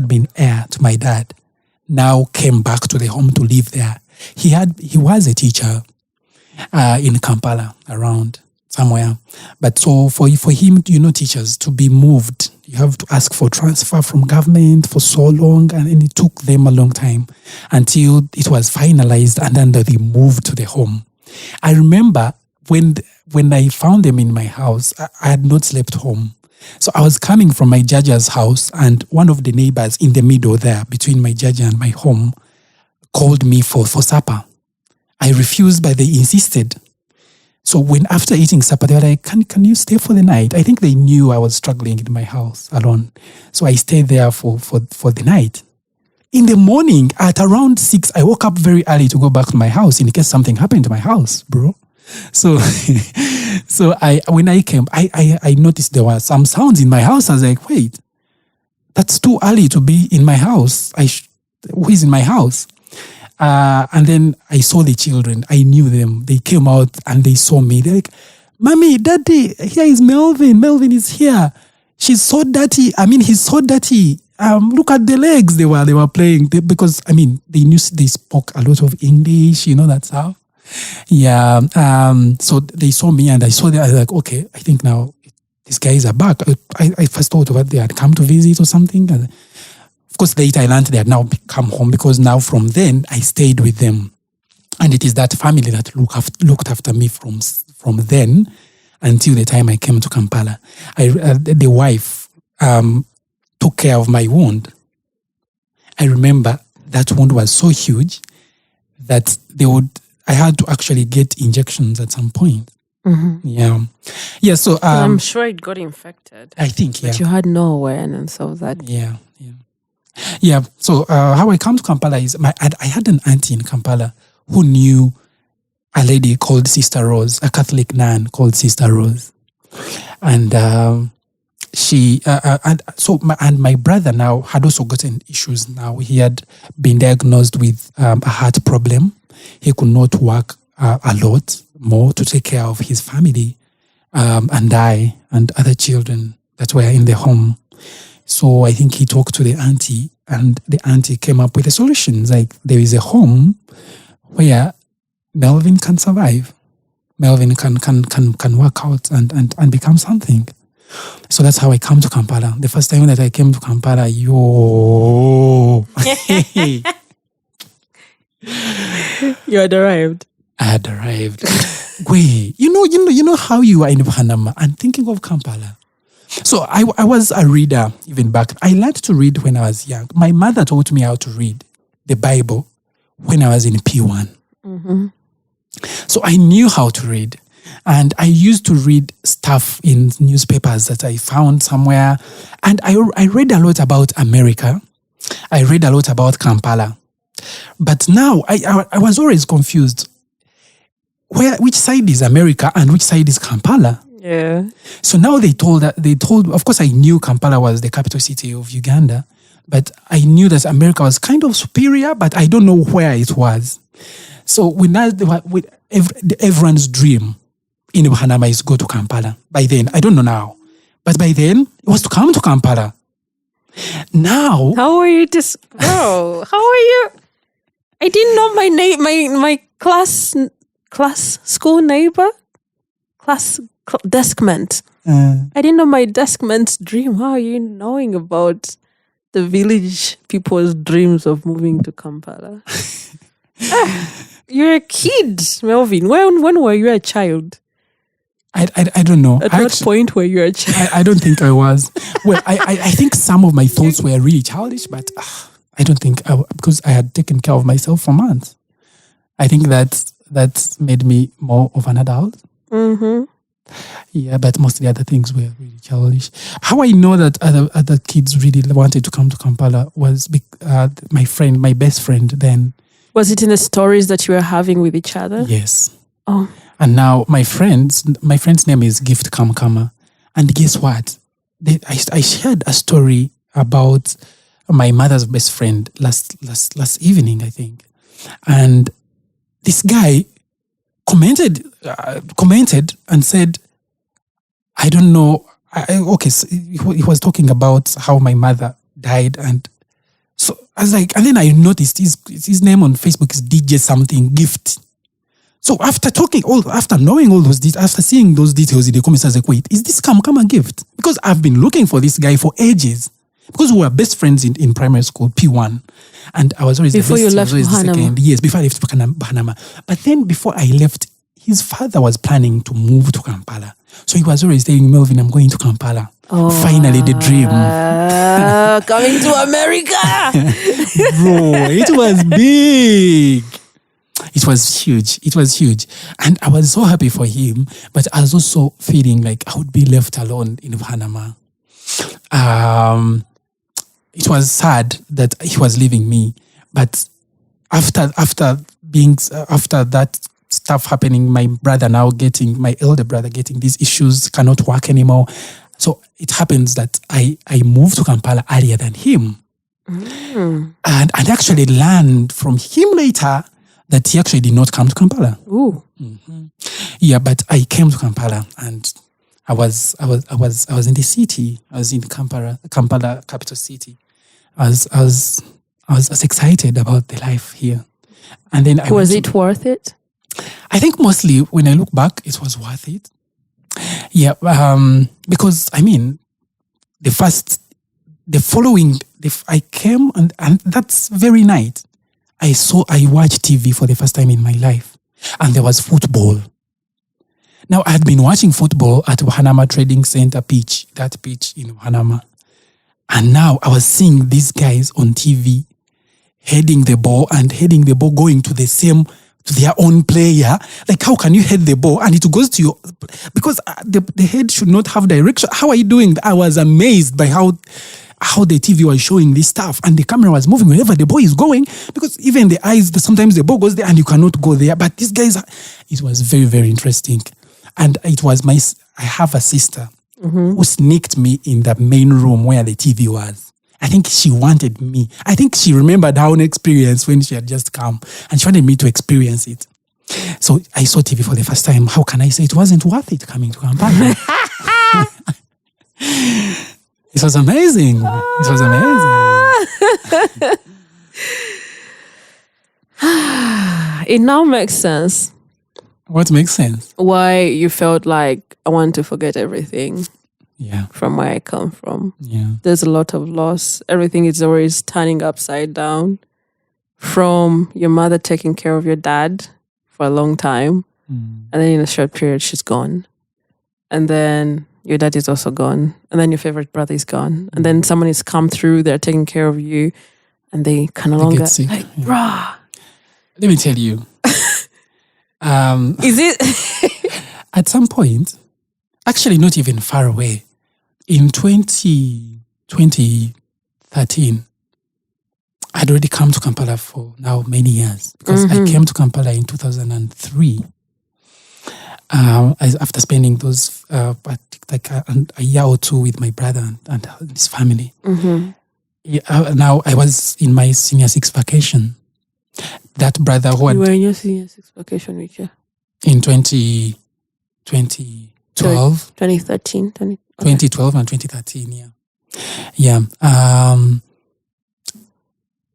been heir to my dad, now came back to the home to live there. He was a teacher in Kampala, around somewhere. But so for him, teachers to be moved, you have to ask for transfer from government for so long, and it took them a long time until it was finalized, and then they moved to the home. I remember when I found them in my house, I had not slept home. So I was coming from my Jaja's house, and one of the neighbors in the middle there, between my Jaja and my home, called me for supper. I refused, but they insisted. So when after eating supper, they were like, can you stay for the night? I think they knew I was struggling in my house alone. So I stayed there for the night. In the morning, at around 6, I woke up very early to go back to my house in case something happened to my house, bro. So when I came, I noticed there were some sounds in my house. I was like, wait, that's too early to be in my house. Who is in my house? And then I saw the children. I knew them. They came out and they saw me. They're like, Mommy, Daddy, here is Melvin. Melvin is here. She's so dirty. He's so dirty. Look at the legs they were playing. Because they spoke a lot of English, that stuff. Yeah. So they saw me and I saw them. I was like, okay, I think now these guys are back. I first thought they had come to visit or something. And of course, later I learned they had now come home, because now from then I stayed with them. And it is that family that looked after me from then until the time I came to Kampala. The wife took care of my wound. I remember that wound was so huge that I had to actually get injections at some point. Mm-hmm. Yeah. Yeah. So I'm sure it got infected. I think, yeah. But you had no awareness of that. Yeah. Yeah. So how I come to Kampala is I had an auntie in Kampala who knew a lady called Sister Rose, a Catholic nun called Sister Rose, and my brother now had also gotten issues. Now he had been diagnosed with a heart problem. He could not work a lot more to take care of his family, and I and other children that were in the home. So I think he talked to the auntie, and the auntie came up with a solution. Like, there is a home where Melvin can survive. Melvin can work out and become something. So that's how I come to Kampala. The first time that I came to Kampala, you had arrived. I had arrived. Wait, you know how you are in Panama and thinking of Kampala. So I was a reader even back. I learned to read when I was young. My mother taught me how to read the Bible when I was in P1. Mm-hmm. So I knew how to read. And I used to read stuff in newspapers that I found somewhere. And I read a lot about America. I read a lot about Kampala. But now I was always confused. Which side is America and which side is Kampala? Yeah. So now they told, of course I knew Kampala was the capital city of Uganda, but I knew that America was kind of superior, but I don't know where it was. So everyone's dream in Panama is go to Kampala. By then, I don't know now, but by then it was to come to Kampala. Now, how are you How are you? I didn't know my class school neighbor, deskmate. I didn't know my deskmate's dream. How are you knowing about the village people's dreams of moving to Kampala? You're a kid, Melvin. When were you a child? I don't know. At what point were you a child? I don't think I was. Well, I think some of my thoughts were really childish, but I don't think because I had taken care of myself for months. I think that's made me more of an adult. Mm-hmm. Yeah, but most of the other things were really childish. How I know that other kids really wanted to come to Kampala was my best friend then. Was it in the stories that you were having with each other? Yes. Oh. And now my friend's name is Gift Kamkama. And guess what? I shared a story about my mother's best friend last evening, I think. And this guy commented and said, I don't know. So he was talking about how my mother died. And so I was like, and then I noticed his name on Facebook is DJ something Gift. So after knowing all those details, after seeing those details in the comments, I was like, wait, is this Kamkama Gift? Because I've been looking for this guy for ages. Because we were best friends in primary school, P1. And I was always before the best. You left Bahanama. Yes, before I left Bahanama. But then before I left, his father was planning to move to Kampala. So he was always saying, Melvin, I'm going to Kampala. Oh, finally, the dream. Coming to America. Bro, it was big. It was huge. And I was so happy for him, but I was also feeling like I would be left alone in Bahanama. It was sad that he was leaving me, but after that stuff happening, my elder brother getting these issues, cannot work anymore. So it happens that I moved to Kampala earlier than him. And actually learned from him later that he actually did not come to Kampala. Ooh. Mm-hmm. Yeah, but I came to Kampala and I was in the city. I was in Kampala capital city. I was excited about the life here. And then was it worth it? I think mostly when I look back, it was worth it. Yeah, because I mean, I came and that's very night. I watched TV for the first time in my life, and there was football. Now I had been watching football at Bahanama Trading Center pitch in Bahanama, and now I was seeing these guys on TV heading the ball going to their own player. Like, how can you head the ball and it goes to your... Because the head should not have direction. How are you doing? I was amazed by how the TV was showing this stuff and the camera was moving wherever the ball is going, because even the eyes, sometimes the ball goes there and you cannot go there. But these guys, it was very, very interesting. And I have a sister who sneaked me in the main room where the TV was. I think she wanted me. I think she remembered her own experience when she had just come and she wanted me to experience it. So I saw TV for the first time. How can I say it wasn't worth it coming to Kampala? It was amazing. It was amazing. It now makes sense. What makes sense? Why you felt like I want to forget everything. Yeah. From where I come from. Yeah. There's a lot of loss. Everything is always turning upside down. From your mother taking care of your dad for a long time. And then in a short period, she's gone. And then your dad is also gone. And then your favorite brother is gone. And then someone has come through, they're taking care of you. And they can no longer... get sick. Like, brah. Let me tell you. Is it... At some point, actually not even far away, in 2013, I'd already come to Kampala for now many years, because I came to Kampala in 2003. After spending those like a year or two with my brother and his family. Now I was in my senior six vacation. That brother who you were in your senior six vacation, which year? In 2012. 2013. 2012 and 2013, yeah. Yeah.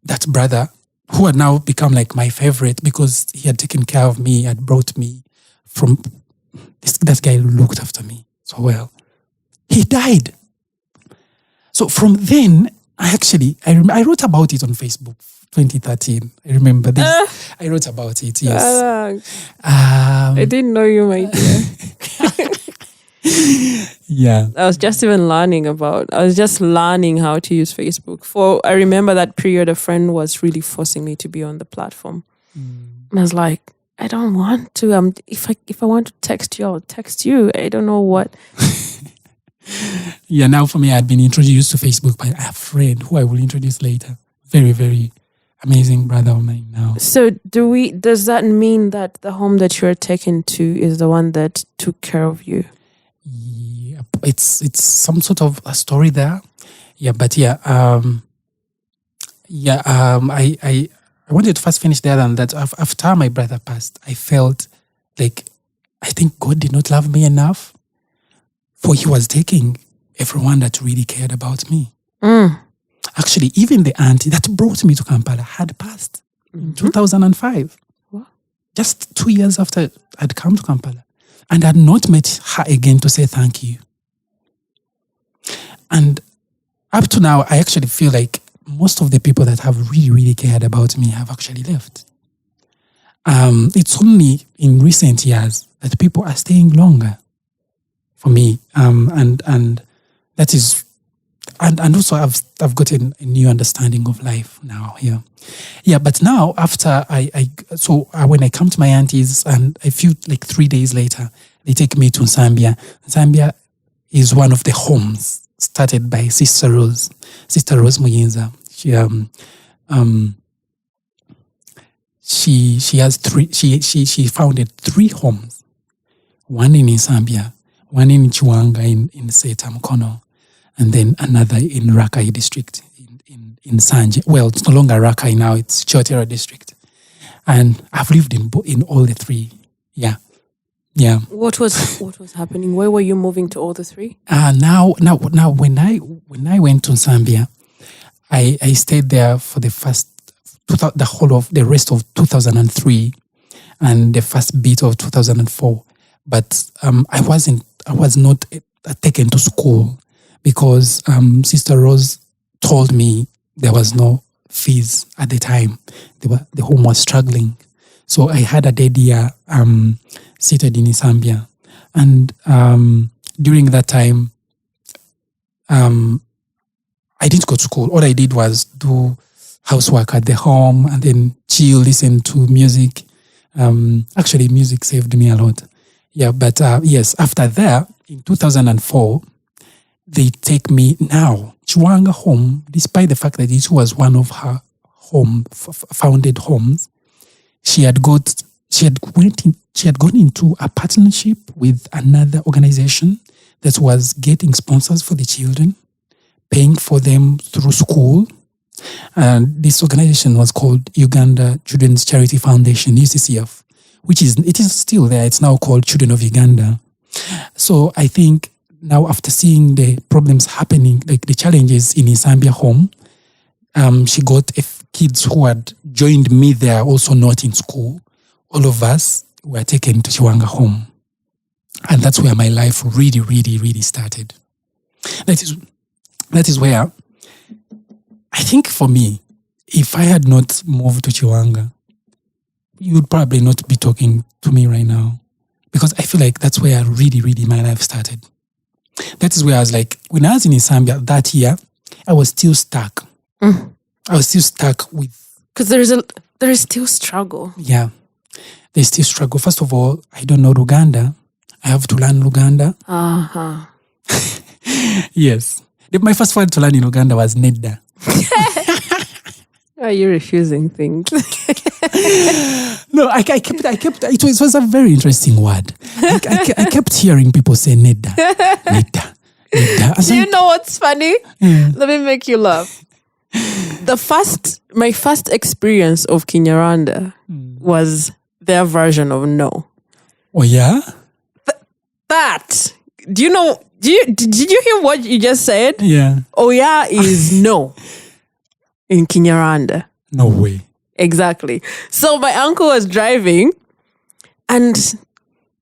That brother, who had now become like my favorite because he had taken care of me, had brought me from... That guy looked after me so well. He died. So from then, I wrote about it on Facebook, 2013. I remember this. I wrote about it, yes. I didn't know you, my dear. Yeah. I was just learning how to use Facebook. I remember that period, a friend was really forcing me to be on the platform. And I was like, I don't want to. If I want to text you, I'll text you. I don't know what. Yeah, now for me, I'd been introduced to Facebook by a friend who I will introduce later. Very, very amazing brother of mine now. So does that mean that the home that you're taken to is the one that took care of you? Yeah, it's some sort of a story there. Yeah, but I wanted to first finish there, and that after my brother passed, I felt like I think God did not love me enough, for he was taking everyone that really cared about me. Actually, even the auntie that brought me to Kampala had passed in 2005. What? Just 2 years after I'd come to Kampala. And I'd not met her again to say thank you. And up to now, I actually feel like most of the people that have really, really cared about me have actually left. It's only in recent years that people are staying longer for me. And that is... And also I've gotten a new understanding of life now here. Yeah, but now after when I come to my aunties, and I feel like 3 days later, they take me to Zambia. Zambia is one of the homes started by Sister Rose Muyinza. She founded 3 homes. One in Zambia, one in Chiwanga in Seta Mukono, and then another in Rakai district in Sanje. Well, it's no longer Rakai now, it's Chotera district. And I've lived in all the 3. Yeah. Yeah. What was happening? Where were you moving to all the 3? Now when I went to Zambia, I stayed there for the rest of 2003 and the first bit of 2004. But I was not taken to school, because Sister Rose told me there was no fees at the time. The home was struggling. So I had a dead year seated in Zambia. And during that time, I didn't go to school. All I did was do housework at the home and then chill, listen to music. Actually, music saved me a lot. Yeah, but yes, after that, in 2004, they take me now, Chiwanga home, despite the fact that it was one of her founded homes. She had gone into a partnership with another organization that was getting sponsors for the children, paying for them through school. And this organization was called Uganda Children's Charity Foundation, UCCF, it is still there. It's now called Children of Uganda. So I think now, after seeing the problems happening, like the challenges in his Zambia home, she got kids who had joined me there, also not in school. All of us were taken to Chiwanga home. And that's where my life really, really, really started. That is where, I think for me, if I had not moved to Chiwanga, you would probably not be talking to me right now. Because I feel like that's where really, really my life started. That is where I was like, when I was in Zambia that year, I was still stuck. I was still stuck with... Because there is still struggle. Yeah. There's still struggle. First of all, I don't know Luganda. I have to learn Luganda. Uh-huh. Yes. My first word to learn in Luganda was Nedda. Are you refusing things? No, I kept. It was a very interesting word. I kept hearing people say Nedda. Nedda. Do you know what's funny? Yeah. Let me make you laugh. My first experience of Kinyarwanda was their version of no. Oh yeah? Did you hear what you just said? Yeah. Oh yeah is no in Kinyarwanda. No way. Exactly. So my uncle was driving and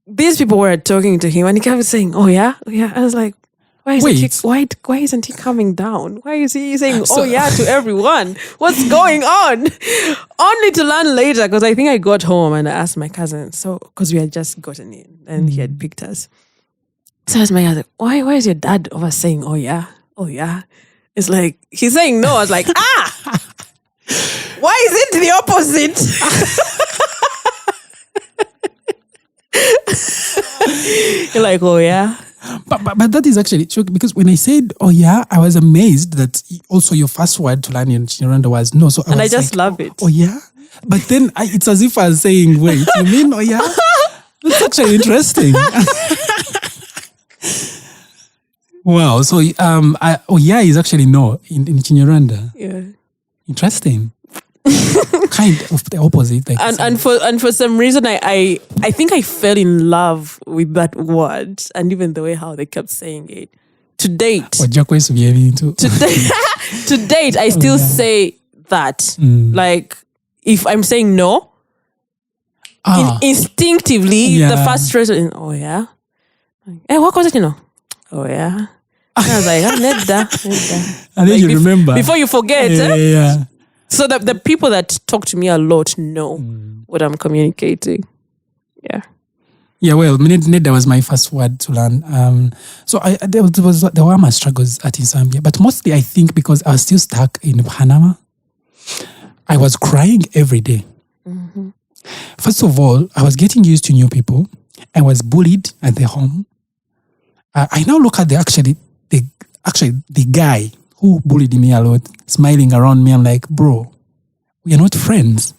these people were talking to him and he kept saying, oh yeah? I was like, why isn't he coming down? Why is he saying, oh yeah, to everyone? What's going on? Only to learn later, because I think I got home and I asked my cousin, because we had just gotten in and he had picked us. So I was like, why is your dad over saying, oh yeah? It's like, he's saying no. I was like, why is it the opposite? You're like, oh yeah. But that is actually true, because when I said, oh yeah, I was amazed that also your first word to learn in Chinyarwanda was no. So I just love it. Oh yeah? But then it's as if I was saying, wait, you mean oh yeah? That's actually interesting. Wow. So oh yeah is actually no in Chinyarwanda. Yeah. Interesting. Kind of the opposite. Like and for some reason I think I fell in love with that word, and even the way how they kept saying it. To date. To date, I still say that. Like, if I'm saying no, instinctively, the first phrase is, oh yeah. Hey, what was it, Oh yeah. And I was like, nedda. And then you remember. Before you forget. Yeah. So the people that talk to me a lot know what I'm communicating. Yeah. Yeah, well, nedda was my first word to learn. So there were my struggles at Zambia, but mostly I think because I was still stuck in Panama. I was crying every day. Mm-hmm. First of all, I was getting used to new people. I was bullied at the home. I now look at the guy who bullied me a lot, smiling around me. I'm like, bro, we are not friends.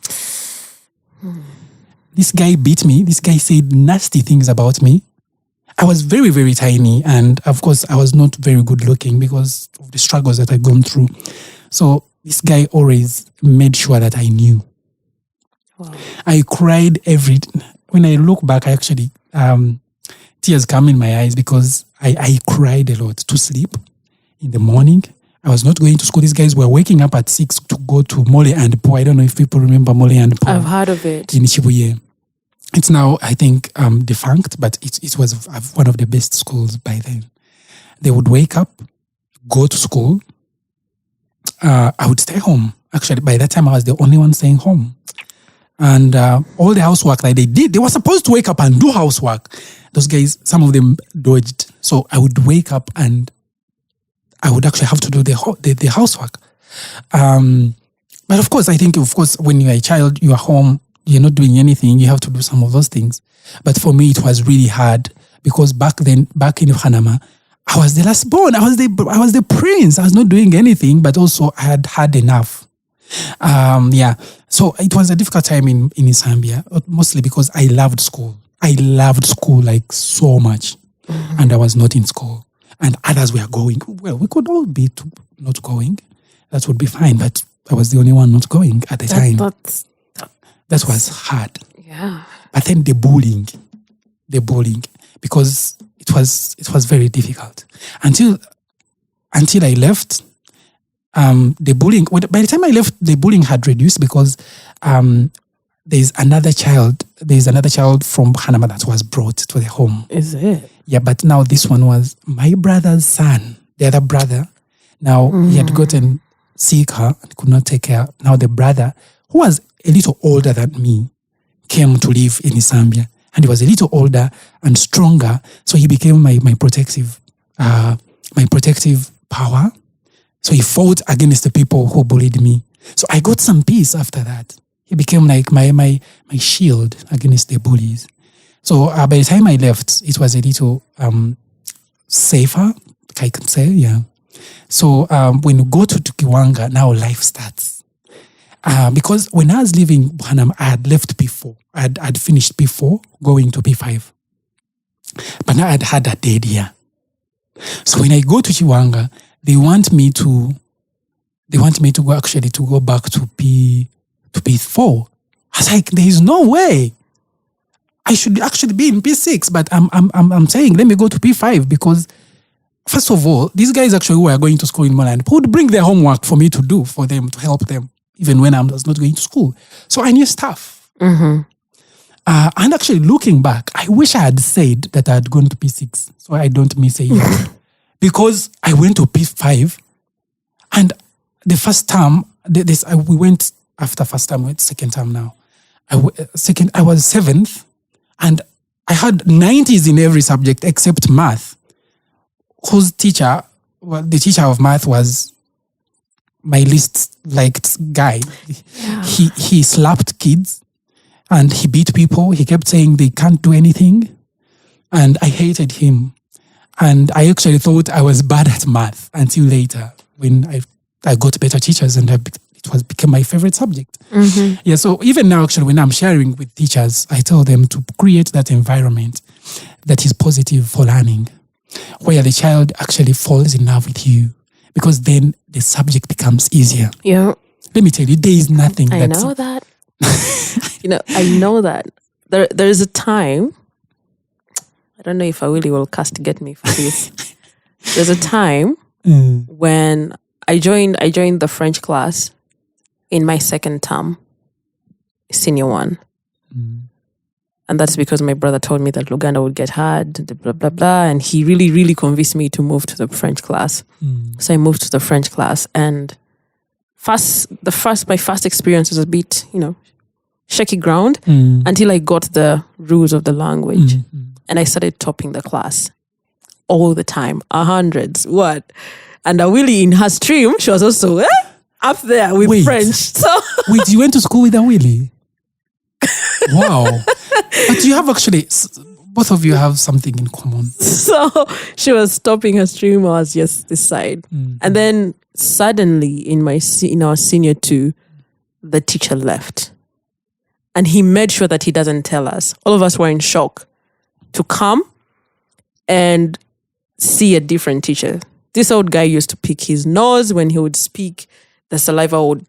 This guy beat me. This guy said nasty things about me. I was very, very tiny. And of course, I was not very good looking because of the struggles that I'd gone through. So this guy always made sure that I knew. Wow. I cried when I look back, I actually, tears come in my eyes because I cried a lot to sleep in the morning. I was not going to school. These guys were waking up at 6 to go to Mole and Po. I don't know if people remember Mole and Po. I've heard of it. In Shibuya. It's now, I think, defunct, but it was one of the best schools by then. They would wake up, go to school. I would stay home. Actually, by that time, I was the only one staying home. And all the housework that they did, they were supposed to wake up and do housework. Those guys, some of them dodged. So I would wake up and I would actually have to do the housework. But of course, I think, when you're a child, you are home, you're not doing anything, you have to do some of those things. But for me, it was really hard because back in Panama, I was the last born. I was the prince. I was not doing anything, but also I had had enough. So it was a difficult time in Zambia, mostly because I loved school. I loved school like so much. Mm-hmm. And I was not in school. And others were going. Well, we could all be not going. That would be fine. But I was the only one not going at the time. That was hard. Yeah. But then the bullying, because it was very difficult until I left. The bullying. By the time I left, the bullying had reduced because there's another child from Panama that was brought to the home. Is it? Yeah, but now this one was my brother's son, the other brother. Now he had gotten sick and could not take care. Now the brother, who was a little older than me, came to live in Zambia, and he was a little older and stronger. So he became my protective power. So he fought against the people who bullied me. So I got some peace after that. He became like my shield against the bullies. So by the time I left, it was a little safer, I could say, yeah. So when you go to Kiwanga, now life starts. Because when I was leaving Panama, I had left before. I'd finished before going to P5. But now I'd had a dead year. So when I go to Kiwanga, they want me to go back to P4. I was like, there is no way. I should actually be in P6, but I'm saying let me go to P5 because first of all, these guys actually who are going to school in Moland would bring their homework for me to do for them to help them, even when I was not going to school. So I knew stuff. Mm-hmm. And actually looking back, I wish I had said that I had gone to P6 so I don't miss a year. Because I went to P5 and the first term, we went after first term, we went second term now. I was 7th and I had 90s in every subject except math. whose teacher, well, the teacher of math was my least liked guy. Yeah. He slapped kids and he beat people. He kept saying they can't do anything. And I hated him. And I actually thought I was bad at math until later when I got better teachers and it became my favorite subject. Mm-hmm. Yeah, so even now, actually, when I'm sharing with teachers, I tell them to create that environment that is positive for learning, where the child actually falls in love with you, because then the subject becomes easier. Yeah. Let me tell you, there is nothing I know that. I know that. There is a time, I don't know if I really will castigate me for this. There's a time when I joined the French class in my second term, senior one. And that's because my brother told me that Luganda would get hard, blah, blah, blah. And he really, really convinced me to move to the French class. So I moved to the French class. And my first experience was a bit, shaky ground until I got the rules of the language. And I started topping the class all the time, hundreds. What? And Willie in her stream, she was also up there with French. So wait, you went to school with a Willie? Wow. But you have actually, both of you have something in common. So she was topping her stream, I was just this side. And then suddenly in our senior 2, the teacher left. And he made sure that he doesn't tell us. All of us were in shock to come and see a different teacher. This old guy used to pick his nose when he would speak. The saliva would...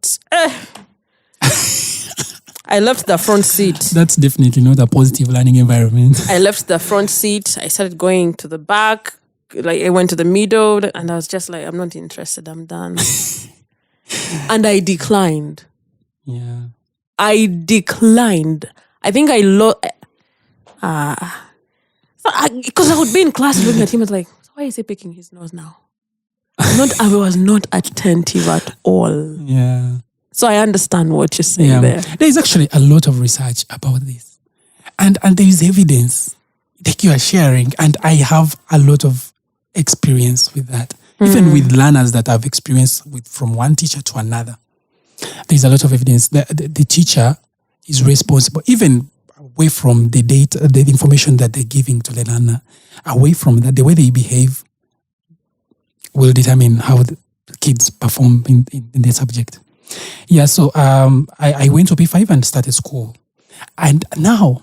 I left the front seat. That's definitely not a positive learning environment. I left the front seat. I started going to the back. Like I went to the middle and I was just like, I'm not interested. I'm done. And I declined. Yeah. I declined. I think I lost... because I would be in class looking at him and like, why is he picking his nose now? I was not attentive at all. Yeah. So I understand what you're saying there. There is actually a lot of research about this. And there is evidence that you are sharing. And I have a lot of experience with that. Even with learners that I've experienced from one teacher to another. There's a lot of evidence that the teacher is responsible, even away from the data, the information that they're giving to the learner, away from that, the way they behave will determine how the kids perform in the subject. Yeah, so I went to P5 and started school. And now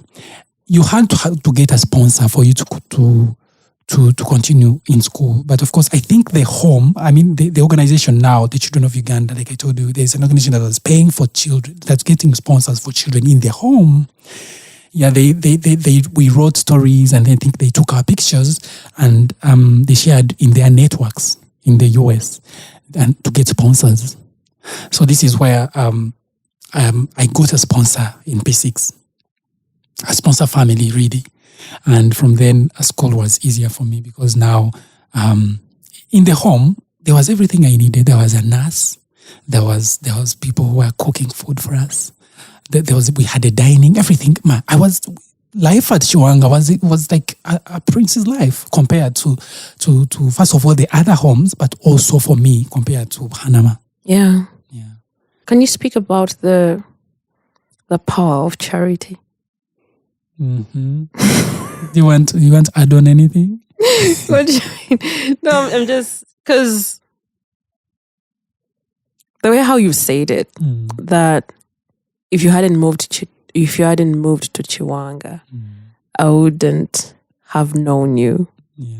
you had to get a sponsor for you to continue in school. But of course, I think the organization now, the Children of Uganda, like I told you, there's an organization that was paying for children, that's getting sponsors for children in their home. Yeah, we wrote stories and I think they took our pictures and they shared in their networks in the US and to get sponsors. So this is where I got a sponsor in P6, a sponsor family really. And from then, a school was easier for me because now in the home, there was everything I needed. There was a nurse. There was people who were cooking food for us. We had a dining, everything. Life at Chiwanga was like a prince's life compared to first of all the other homes, but also for me compared to Hanama. Yeah. Yeah. Can you speak about the power of charity? Mm-hmm. You want to add on anything? What do you mean? No, I'm just because the way how you said it, that if you hadn't moved to Chiwanga, I wouldn't have known you. Yeah.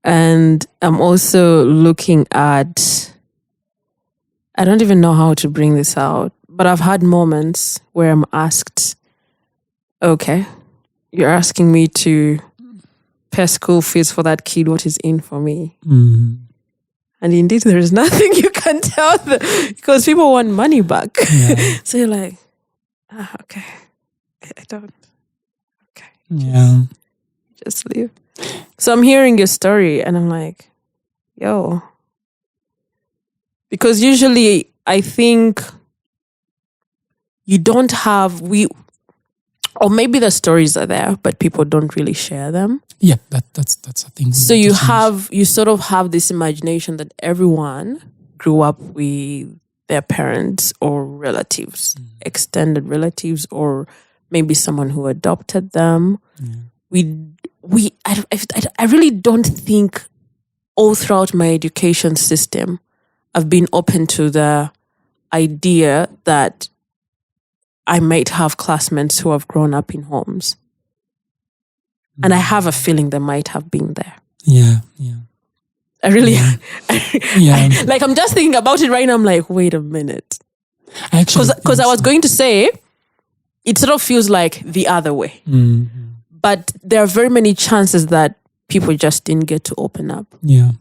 And I'm also looking at, I don't even know how to bring this out, but I've had moments where I'm asked, okay, you're asking me to pay school fees for that kid. What is in for me? And indeed, there is nothing you can tell them because people want money back. Yeah. So you're like, okay, I don't. Okay, just leave. So I'm hearing your story, and I'm like, yo, because usually I think you don't have or maybe the stories are there, but people don't really share them. Yeah, that's a thing. So you sort of have this imagination that everyone grew up with their parents or relatives, extended relatives, or maybe someone who adopted them. I really don't think all throughout my education system I've been open to the idea that I might have classmates who have grown up in homes. And I have a feeling they might have been there. Yeah. I really, like, I'm just thinking about it right now. I'm like, wait a minute. Because I was going to say, it sort of feels like the other way. Mm-hmm. But there are very many chances that people just didn't get to open up. Yeah.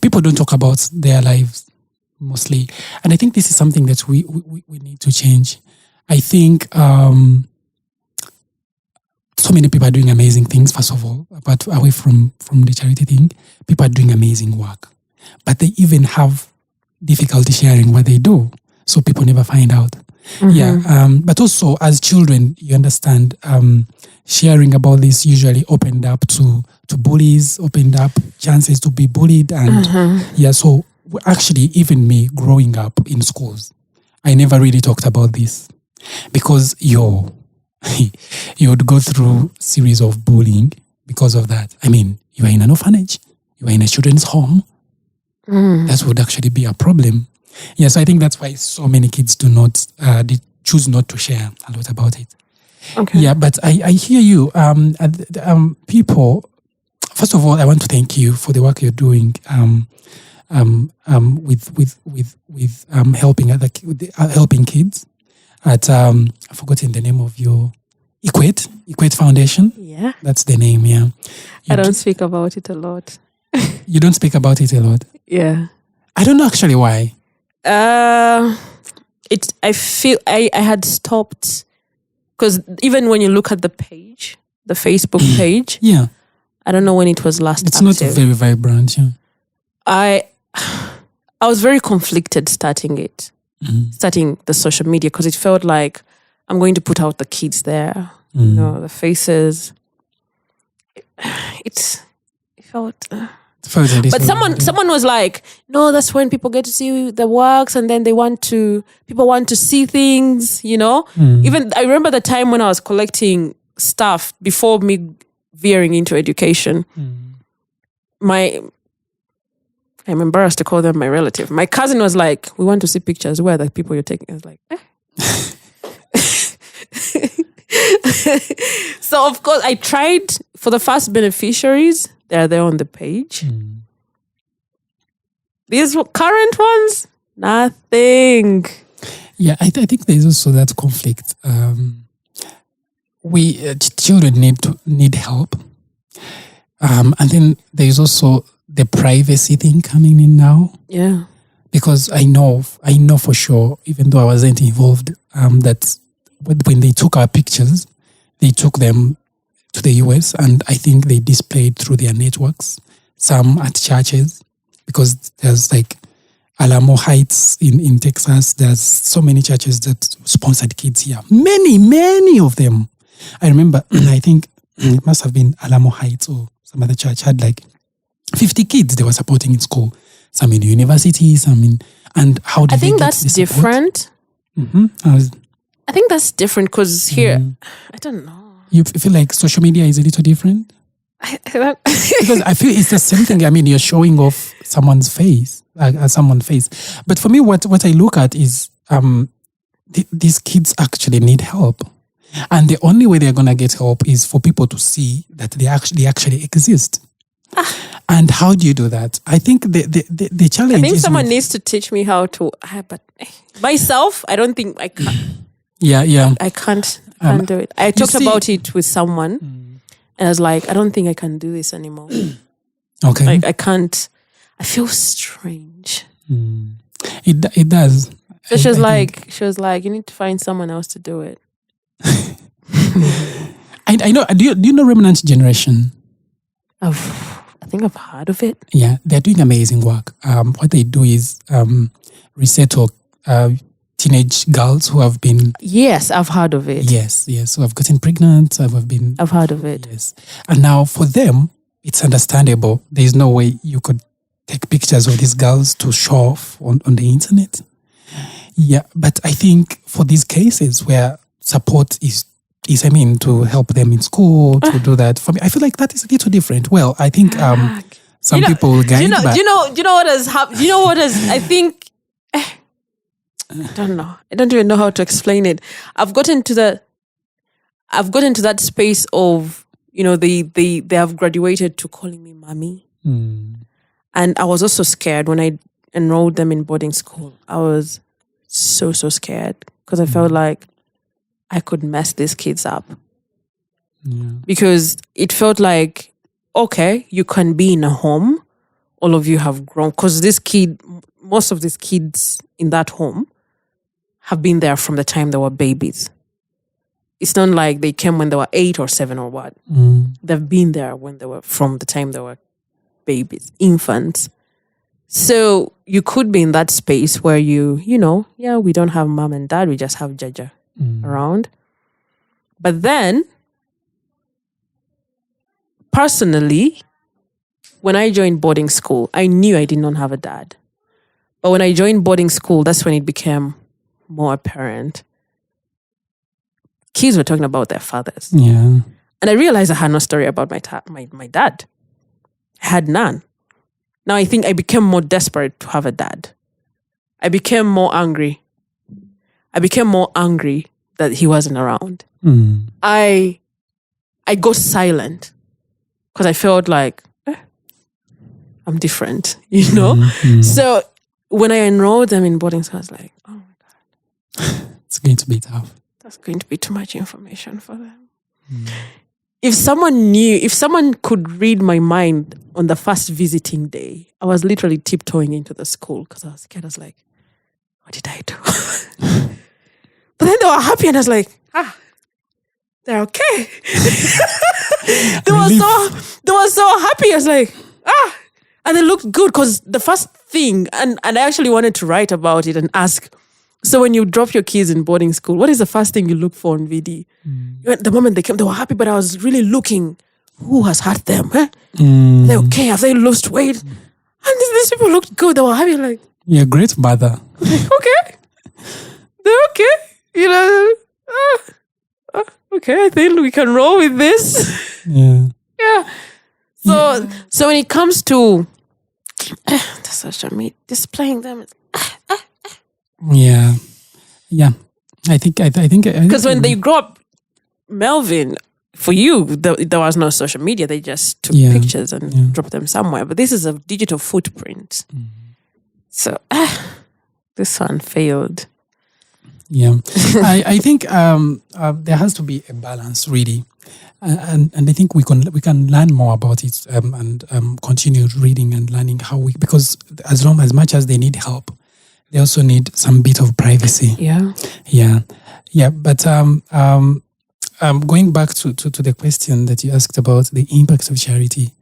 People don't talk about their lives mostly. And I think this is something that we need to change. I think so many people are doing amazing things, first of all, but away from the charity thing, people are doing amazing work. But they even have difficulty sharing what they do. So people never find out. Mm-hmm. Yeah. But also as children, you understand, sharing about this usually opened up to bullies, opened up chances to be bullied. And so actually even me growing up in schools, I never really talked about this because you would go through a series of bullying because of that. I mean, you are in an orphanage, you are in a children's home. That would actually be a problem. Yeah, so I think that's why so many kids they choose not to share a lot about it. Okay. Yeah, but I hear you. People, first of all, I want to thank you for the work you're doing with helping kids at I've forgotten the name of your Equate Foundation. Yeah, that's the name. Yeah, I don't speak about it a lot. You don't speak about it a lot. Yeah, I don't know actually why. I feel I had stopped because even when you look at the page, the Facebook page, yeah, I don't know when it was last. It's active. not very vibrant. Yeah, I was very conflicted starting it, starting the social media because it felt like I'm going to put out the kids there, you know, the faces. It felt. But someone was like, no, that's when people get to see the works and then people want to see things, you know? Even I remember the time when I was collecting stuff before me veering into education. I'm embarrassed to call them my relative. My cousin was like, we want to see pictures. Where are the people you're taking? I was like, So of course I tried for the first beneficiaries. They're there on the page. These current ones, nothing. Yeah, I think there's also that conflict. Children need help, and then there's also the privacy thing coming in now. Yeah, because I know for sure, even though I wasn't involved, that when they took our pictures, they took them to the US, and I think they displayed through their networks, some at churches, because there's like Alamo Heights in Texas. There's so many churches that sponsored kids here. Many of them. I remember, I think it must have been Alamo Heights or some other church had like 50 kids they were supporting in school. Some in university, and how did I think that's different. I think that's different because here, I don't know. You feel like social media is a little different? Because I feel it's the same thing. I mean, you're showing off someone's face, But for me, what I look at is these kids actually need help. And the only way they're going to get help is for people to see that they actually exist. And how do you do that? I think the challenge is... I think someone needs to teach me how to... But myself, I don't think I can. Yeah. I can't do it. I talked about it with someone and I was like, I don't think I can do this anymore. Okay. Like I can't. I feel strange. It does. So she was like, you need to find someone else to do it. I know. Do you know Remnant Generation? I think I've heard of it. Yeah, they're doing amazing work. What they do is resettle teenage girls who have been... Yes, I've heard of it. Yes, who have gotten pregnant. I've heard of it. Yes. And now for them, it's understandable. There is no way you could take pictures of these girls to show off on the internet. Yeah, but I think for these cases where support is to help them in school, to do that, for me, I feel like that is a little different. Well, I think some people will guide. Do you know what has happened? You know what has? I think I don't know. I don't even know how to explain it. I've gotten to that space of they have graduated to calling me mommy, and I was also scared when I enrolled them in boarding school. I was so scared because I felt like I could mess these kids up. Yeah. Because it felt like, okay, you can be in a home, all of you have grown. Because most of these kids in that home have been there from the time they were babies. It's not like they came when they were 8 or 7 or what. They've been there from the time they were babies, infants. So you could be in that space where we don't have mom and dad, we just have Jaja around. But then, personally, when I joined boarding school, I knew I did not have a dad. But when I joined boarding school, that's when it became more apparent. Kids were talking about their fathers. Yeah. And I realized I had no story about my dad. I had none. Now I think I became more desperate to have a dad. I became more angry that he wasn't around. I got silent because I felt like I'm different, So when I enrolled them in boarding school, I was like, oh my God. It's going to be tough. That's going to be too much information for them. If someone could read my mind on the first visiting day, I was literally tiptoeing into the school because I was scared. I was like, what did I do? But then they were happy and I was like, they're okay. they were so happy. I was like, and they looked good because the first thing, and I actually wanted to write about it and ask, so when you drop your kids in boarding school, what is the first thing you look for in VD? The moment they came, they were happy, but I was really looking, who has hurt them? They're okay. Have they lost weight? And these people looked good. They were happy. Like, yeah, great mother. Okay. They're okay. Okay, I think we can roll with this. Yeah. Yeah. So when it comes to the social media, displaying them, Yeah. I think because when they grow up, Melvin, for you, there was no social media. They just took pictures and dropped them somewhere. But this is a digital footprint. So this one failed. Yeah, I think there has to be a balance, really, and I think we can learn more about it and continue reading and learning because as much as they need help, they also need some bit of privacy. Yeah. But going back to the question that you asked about the impact of charity,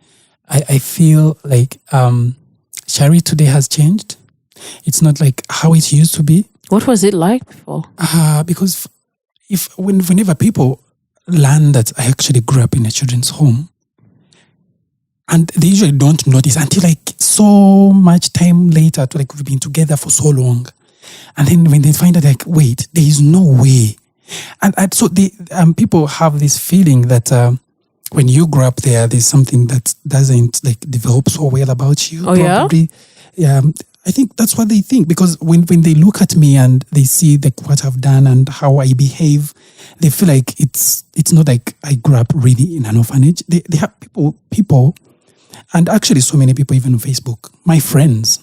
I feel like charity today has changed. It's not like how it used to be. What was it like before? Because whenever people learn that I actually grew up in a children's home, and they usually don't notice until like so much time later, to like we've been together for so long, and then when they find out, like, wait, there is no way, and so they people have this feeling that when you grow up there's something that doesn't like develop so well about you. Oh, probably. Yeah. I think that's what they think, because when they look at me and they see like what I've done and how I behave, they feel like it's not like I grew up really in an orphanage. They have people, and actually so many people even on Facebook, my friends,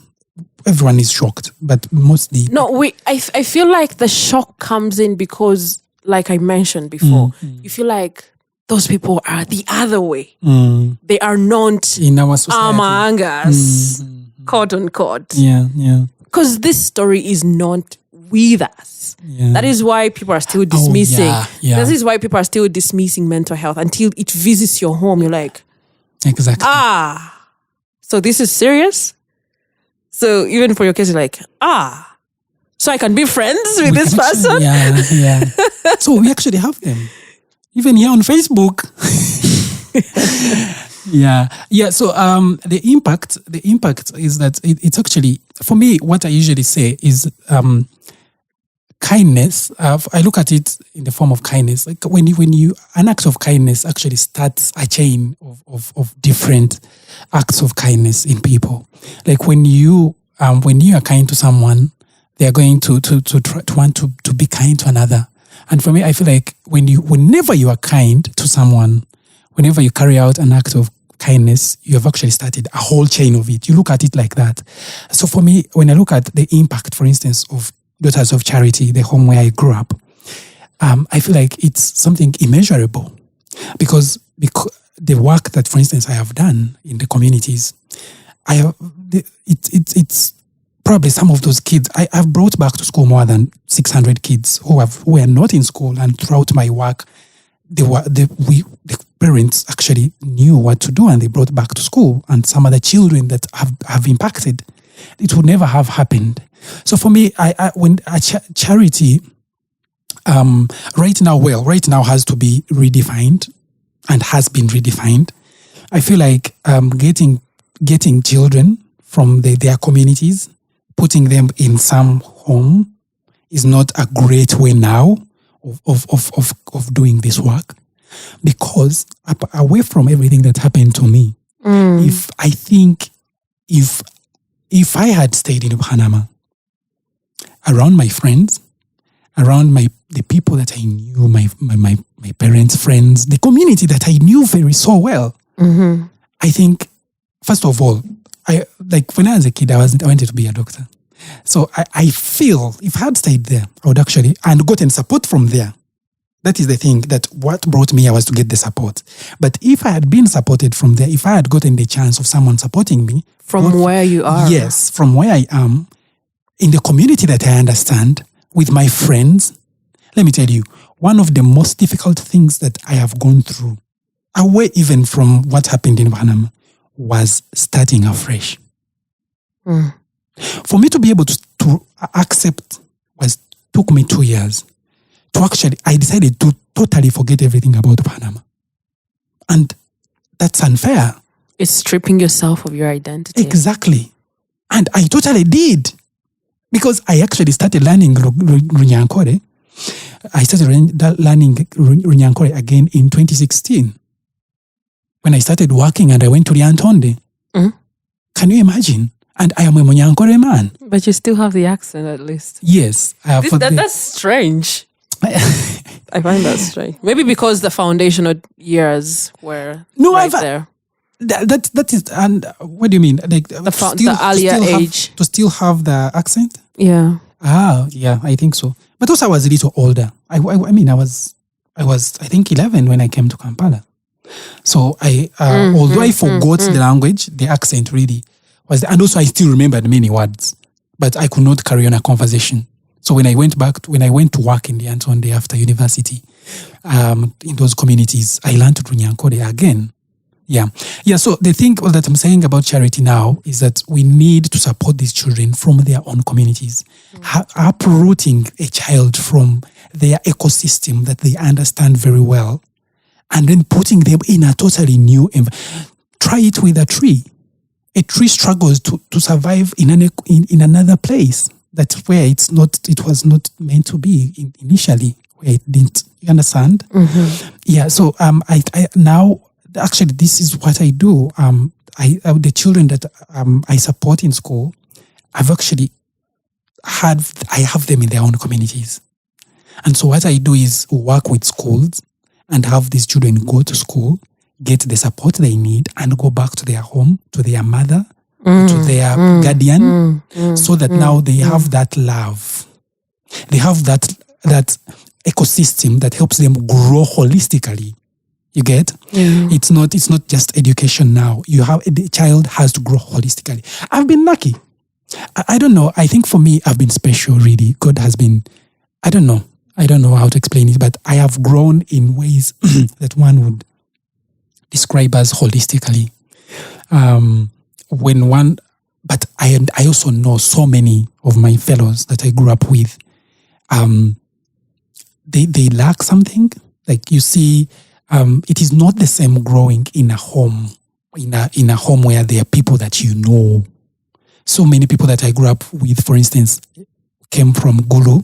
everyone is shocked, but mostly... No, I feel like the shock comes in because, like I mentioned before, you feel like those people are the other way. They are not in our society among us. Quote unquote. Yeah. Because this story is not with us. Yeah. That is why people are still dismissing. Yeah. That is why people are still dismissing mental health until it visits your home. You're like, exactly. So this is serious? So even for your case, you're like, So I can be friends with this person? Yeah. So we actually have them. Even here on Facebook. Yeah. So the impact is that it's actually, for me, what I usually say is kindness. I look at it in the form of kindness. Like when you an act of kindness actually starts a chain of different acts of kindness in people. Like when you are kind to someone, they are going to want to be kind to another. And for me, I feel like whenever you are kind to someone, whenever you carry out an act of kindness, you have actually started a whole chain of it. You look at it like that. So for me, when I look at the impact, for instance, of Daughters of Charity, the home where I grew up, I feel like it's something immeasurable because the work that, for instance, I have done in the communities, it's probably some of those kids. I've brought back to school more than 600 kids who were not in school, and throughout my work, the parents actually knew what to do and they brought back to school, and some other children that have impacted. It would never have happened. So for me, when charity right now has to be redefined and has been redefined. I feel like getting children from their communities, putting them in some home is not a great way now of doing this work, because away from everything that happened to me, if I had stayed in Panama, around my friends, around the people that I knew, my parents' friends, the community that I knew so well, I think, first of all, when I was a kid, I wanted to be a doctor. So I feel if I had stayed there, I would actually, and gotten support from there. That is the thing, that what brought me here was to get the support. But if I had been supported from there, if I had gotten the chance of someone supporting me. From where you are. Yes, from where I am, in the community that I understand, with my friends. Let me tell you, one of the most difficult things that I have gone through, away even from what happened in Panama, was starting afresh. For me to be able to accept took me 2 years. I decided to totally forget everything about Panama. And that's unfair. It's stripping yourself of your identity. Exactly. And I totally did. Because I actually started learning Runyankore. I started learning Runyankore again in 2016. When I started working and I went to Lyantonde. Can you imagine? And I am a Munyankore man. But you still have the accent at least. Yes. That's strange. I find that strange. Maybe because the foundational years were there. That is, and what do you mean? Like the earlier age. To still have the accent? Yeah. Yeah, I think so. But also I was a little older. I was I think 11 when I came to Kampala. So although I forgot the language, the accent really was there. And also I still remembered many words, but I could not carry on a conversation. So when I went to work in the Lyantonde after university, in those communities, I learned Runyankore again. Yeah. So the thing that I'm saying about charity now is that we need to support these children from their own communities, uprooting a child from their ecosystem that they understand very well, and then putting them in a totally new environment. Try it with a tree. A tree struggles to survive in another place. That's where it was not meant to be initially, where it didn't. You understand? Yeah. So I now. Actually, this is what I do. The children that I support in school, I have them in their own communities. And so what I do is work with schools and have these children go to school, get the support they need, and go back to their home, to their mother, to their guardian, so that now they have that love. They have that ecosystem that helps them grow holistically. You get? It's not just education now. The child has to grow holistically. I've been lucky. I don't know. I think for me, I've been special, really. God has been, I don't know how to explain it, but I have grown in ways that one would describe as holistically. But I also know so many of my fellows that I grew up with. They lack something. Like you see, it is not the same growing in a home, in a home where there are people that you know. So many people that I grew up with, for instance, came from Gulu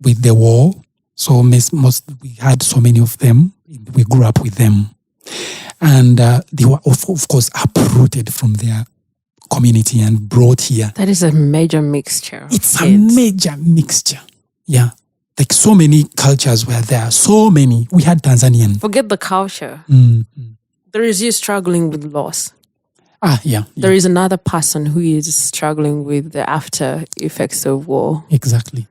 with the war. So we had so many of them. We grew up with them. And they were, of course, uprooted from their community and brought here. That is a major mixture. It's a major mixture. Yeah. Like so many cultures were there. So many. We had Tanzanian. Forget the culture. Mm-hmm. There is you struggling with loss. Yeah. There is another person who is struggling with the after effects of war. Exactly.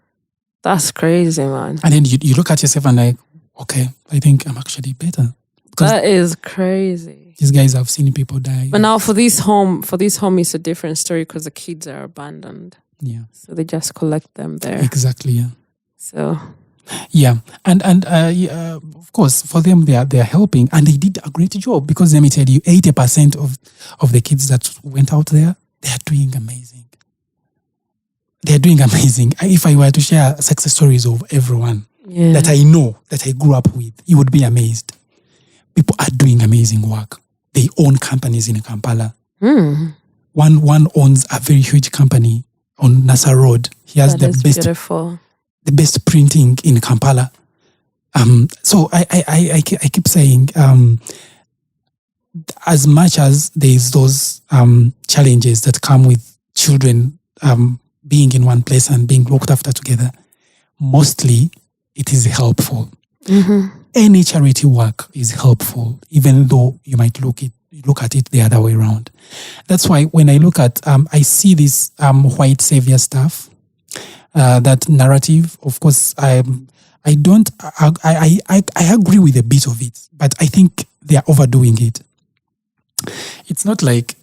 That's crazy, man. And then you look at yourself and like, okay, I think I'm actually better. That is crazy. These guys have seen people die. But now for this home, it's a different story because the kids are abandoned. Yeah. So they just collect them there. Exactly, yeah. So yeah, and of course for them they are helping, and they did a great job, because let me tell you, 80% of the kids that went out there, they are doing amazing. They are doing amazing. If I were to share success stories of everyone that I know, that I grew up with, you would be amazed. People are doing amazing work. They own companies in Kampala. One owns a very huge company on Nasa Road. He has the best printing in Kampala. So I keep saying, as much as there's those challenges that come with children being in one place and being looked after together, mostly it is helpful. Mm-hmm. Any charity work is helpful, even though you might look at it the other way around. That's why when I look at, I see this white savior stuff, that narrative. Of course, I agree with a bit of it, but I think they are overdoing it. It's not like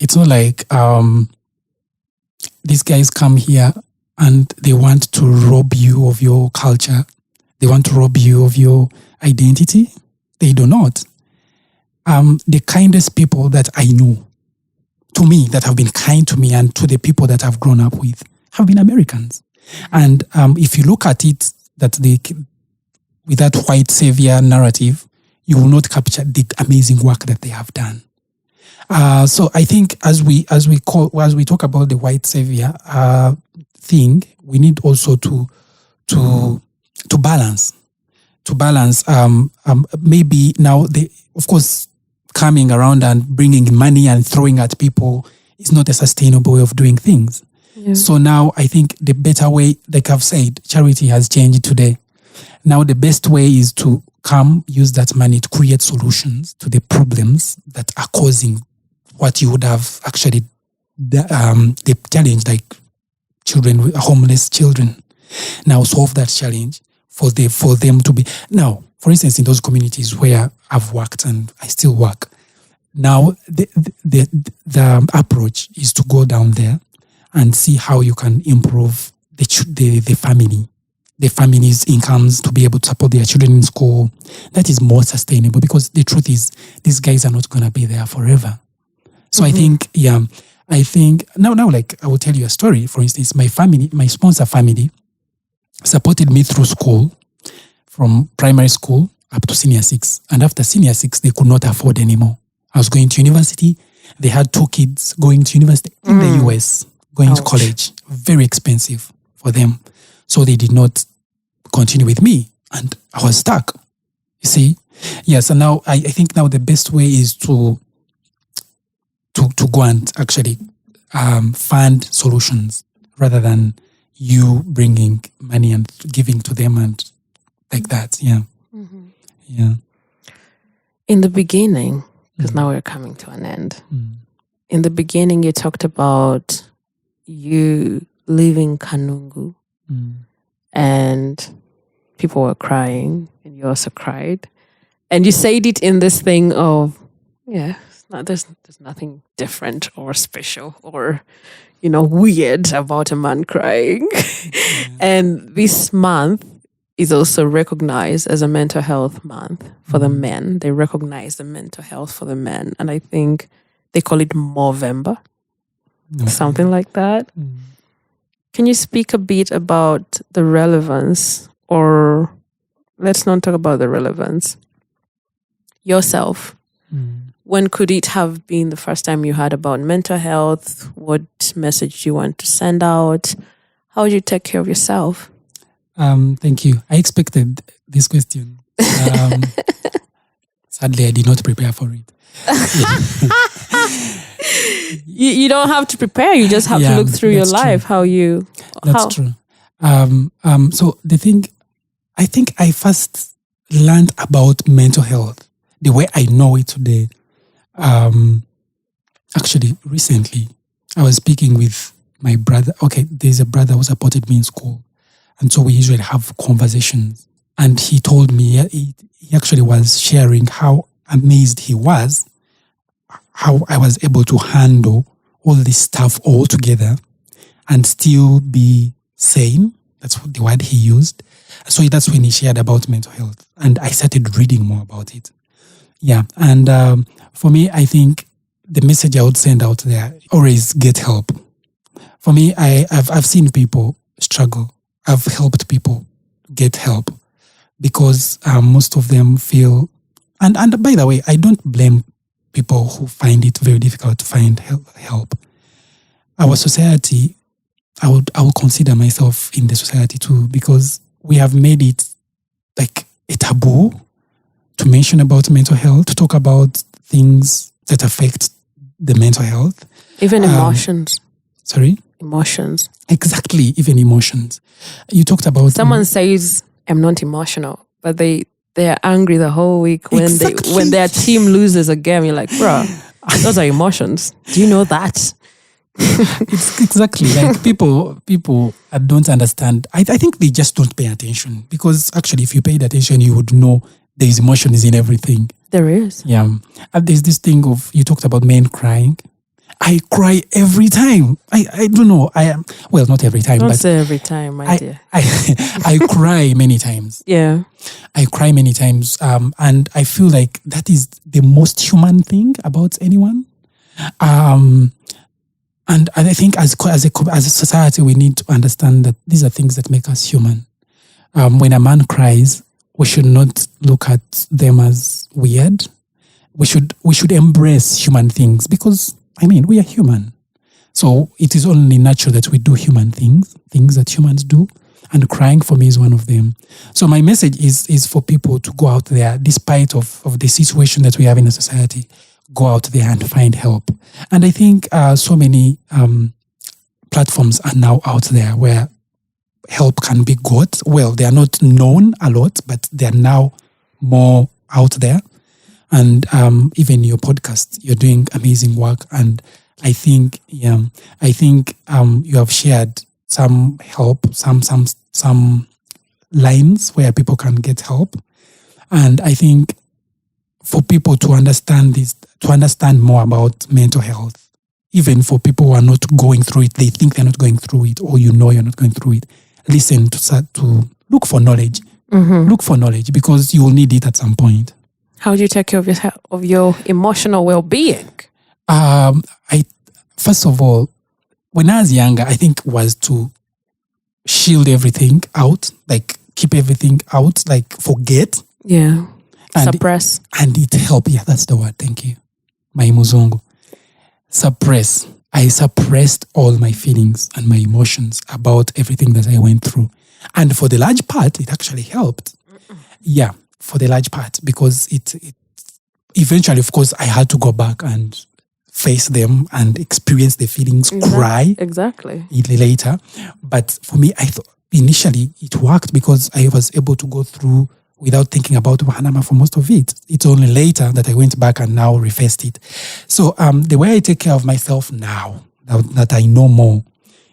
these guys come here and they want to rob you of your culture. They want to rob you of your identity. They do not. The kindest people that I know, to me, that have been kind to me and to the people that I've grown up with, have been Americans. And if you look at it, with that white savior narrative, you will not capture the amazing work that they have done. So I think as we talk about the white savior thing, we need also to balance. Maybe now of course, coming around and bringing money and throwing at people is not a sustainable way of doing things. Yeah. So now I think the better way, like I've said, charity has changed today. Now the best way is to use that money to create solutions to the problems that are causing what you would have actually the challenge, like homeless children. Now solve that challenge for them to be. Now, for instance, in those communities where I've worked and I still work, now the approach is to go down there and see how you can improve the family's incomes to be able to support their children in school. That is more sustainable, because the truth is these guys are not going to be there forever. So mm-hmm. I think now, like I will tell you a story. For instance, my sponsor family supported me through school, from primary school up to senior 6. And after senior 6, they could not afford anymore. I was going to university. They had 2 kids going to university in the US, going to college. Very expensive for them. So they did not continue with me, and I was stuck. You see? Yes, and now I think now the best way is to go and actually fund solutions, rather than you bringing money and giving to them and like that. Yeah. Mm-hmm. Yeah. In the beginning, because now we're coming to an end. In the beginning, you talked about you leaving Kanungu, and people were crying, and you also cried, and you said it in this thing of, there's nothing different or special or weird about a man crying. And this month is also recognized as a mental health month for the men. They recognize the mental health for the men, and I think they call it Movember. something like that. Can you speak a bit about the relevance, or let's not talk about the relevance, yourself? When could it have been the first time you heard about mental health? What message do you want to send out? How do you take care of yourself? Thank you. I expected this question. Sadly, I did not prepare for it. You don't have to prepare. You just have to look through your life. True. That's true. So the thing, I think I first learned about mental health the way I know it today. Actually, recently, I was speaking with my brother. Okay, there's a brother who supported me in school. And so we usually have conversations. And he told me, he actually was sharing how amazed he was, how I was able to handle all this stuff all together and still be sane. That's the word he used. So that's when he shared about mental health. And I started reading more about it. Yeah. And for me, I think the message I would send out there, always get help. For me, I've seen people struggle. I've helped people get help because most of them feel, and by the way, I don't blame people who find it very difficult to find help. Our society, I would consider myself in the society too, because we have made it like a taboo to mention about mental health, to talk about things that affect the mental health. Even emotions. Sorry? Emotions. Exactly, even emotions. You talked about... Someone says, I'm not emotional, but they're angry the whole week when when their team loses a game. You're like, bro, those are emotions. Do you know that? It's exactly like people don't understand. I think they just don't pay attention, because actually if you paid attention, you would know there's emotions in everything. There is. Yeah. And there's this thing of, you talked about men crying. I cry every time. I don't know. Well, not every time. Don't but say every time, my dear. I cry many times. Yeah. I cry many times. And I feel like that is the most human thing about anyone. And I think as a society, we need to understand that these are things that make us human. When a man cries, we should not look at them as weird. We should embrace human things, because we are human. So it is only natural that we do human things that humans do. And crying for me is one of them. So my message is for people to go out there, despite of the situation that we have in a society, go out there and find help. And I think so many platforms are now out there where help can be got. Well, they are not known a lot, but they are now more out there. And even your podcast, you're doing amazing work. And I think you have shared some help, some lines where people can get help. And I think for people to understand this, to understand more about mental health, even for people who are not going through it, they think they're not going through it, or you're not going through it, listen to look for knowledge. Mm-hmm. Look for knowledge, because you will need it at some point. How do you take care of your emotional well-being? First of all, when I was younger, I think was to shield everything out, like keep everything out, like forget. Yeah. Suppress. And it helped. Yeah, that's the word. Thank you. My muzungu. Suppress. I suppressed all my feelings and my emotions about everything that I went through. And for the large part, it actually helped. Yeah, for the large part, because it eventually, of course, I had to go back and face them and experience the feelings, cry. Exactly. Later. But for me, I thought initially it worked, because I was able to go through without thinking about Wahanama for most of it. It's only later that I went back and now refaced it. So the way I take care of myself now, that I know more,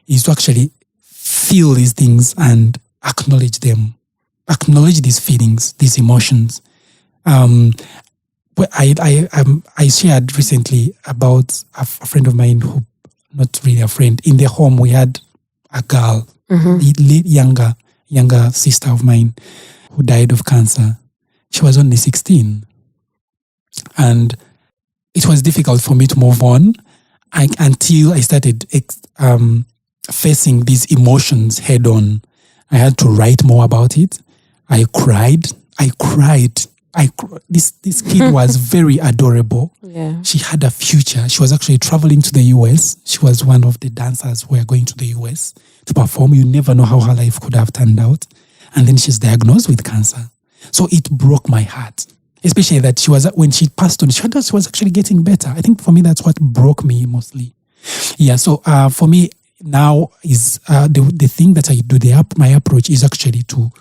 is to actually feel these things and acknowledge them. Acknowledge these feelings, these emotions. I shared recently about a friend of mine who, not really a friend, in the home we had a girl, the younger sister of mine, who died of cancer. She was only 16. And it was difficult for me to move on. until I started facing these emotions head on. I had to write more about it. I cried. This kid was very adorable. Yeah. She had a future. She was actually traveling to the US. She was one of the dancers who were going to the US to perform. You never know how her life could have turned out. And then she's diagnosed with cancer. So it broke my heart. Especially that when she passed on, she was actually getting better. I think for me, that's what broke me mostly. Yeah, so for me now is the thing that I do, my approach is actually to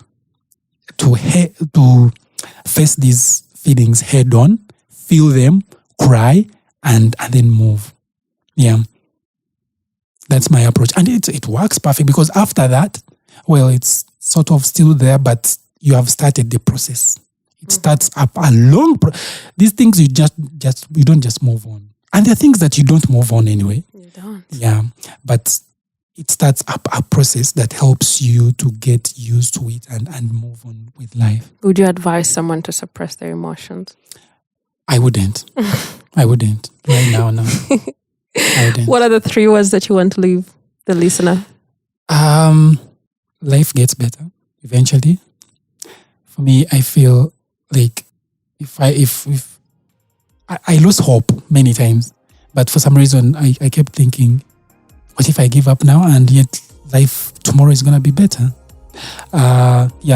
face these feelings head on, feel them, cry, and then move. Yeah. That's my approach. And it works perfect because after that, well, it's sort of still there, but you have started the process. It starts up a long these things you don't just move on. And there are things that you don't move on anyway. You don't. Yeah. But it starts up a process that helps you to get used to it and move on with life. Would you advise someone to suppress their emotions? I wouldn't. I wouldn't. Right now, no. I wouldn't. What are the 3 words that you want to leave the listener? Life gets better eventually. For me, I feel like if I lost hope many times, but for some reason I kept thinking, what if I give up now and yet life tomorrow is going to be better?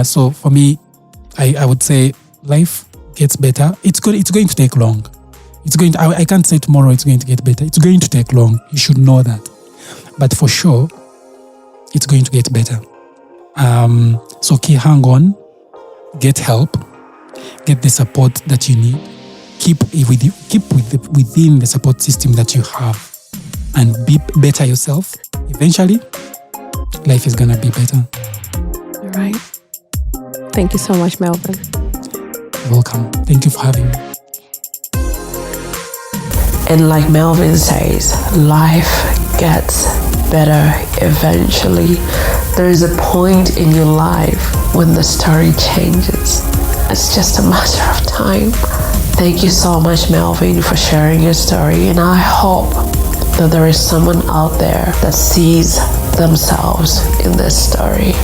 So for me, I would say life gets better. It's going to take long. I can't say tomorrow it's going to get better. It's going to take long. You should know that. But for sure, it's going to get better. So hang on, get help, get the support that you need. Keep within the support system that you have. And be better yourself. Eventually, life is going to be better. All right. Thank you so much, Melvin. You're welcome. Thank you for having me. And like Melvin says, life gets better eventually. There is a point in your life when the story changes. It's just a matter of time. Thank you so much, Melvin, for sharing your story. And I hope that there is someone out there that sees themselves in this story.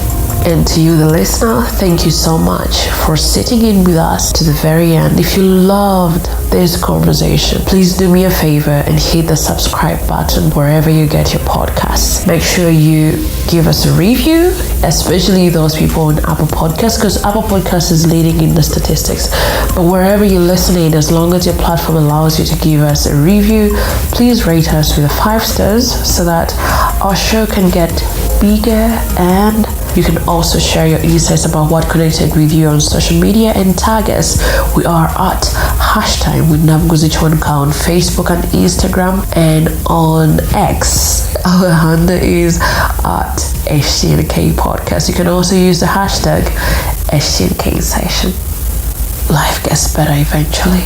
And to you, the listener, thank you so much for sitting in with us to the very end. If you loved this conversation, please do me a favor and hit the subscribe button wherever you get your podcasts. Make sure you give us a review, especially those people on Apple Podcasts, because Apple Podcasts is leading in the statistics. But wherever you're listening, as long as your platform allows you to give us a review, please rate us with 5 stars so that our show can get bigger, and you can also share your insights about what connected with you on social media and tag us. We are at #WithNavGuzichwanka on Facebook and Instagram, and on X our handle is at HTNK Podcast. You can also use the hashtag HTNK Session. Life gets better eventually.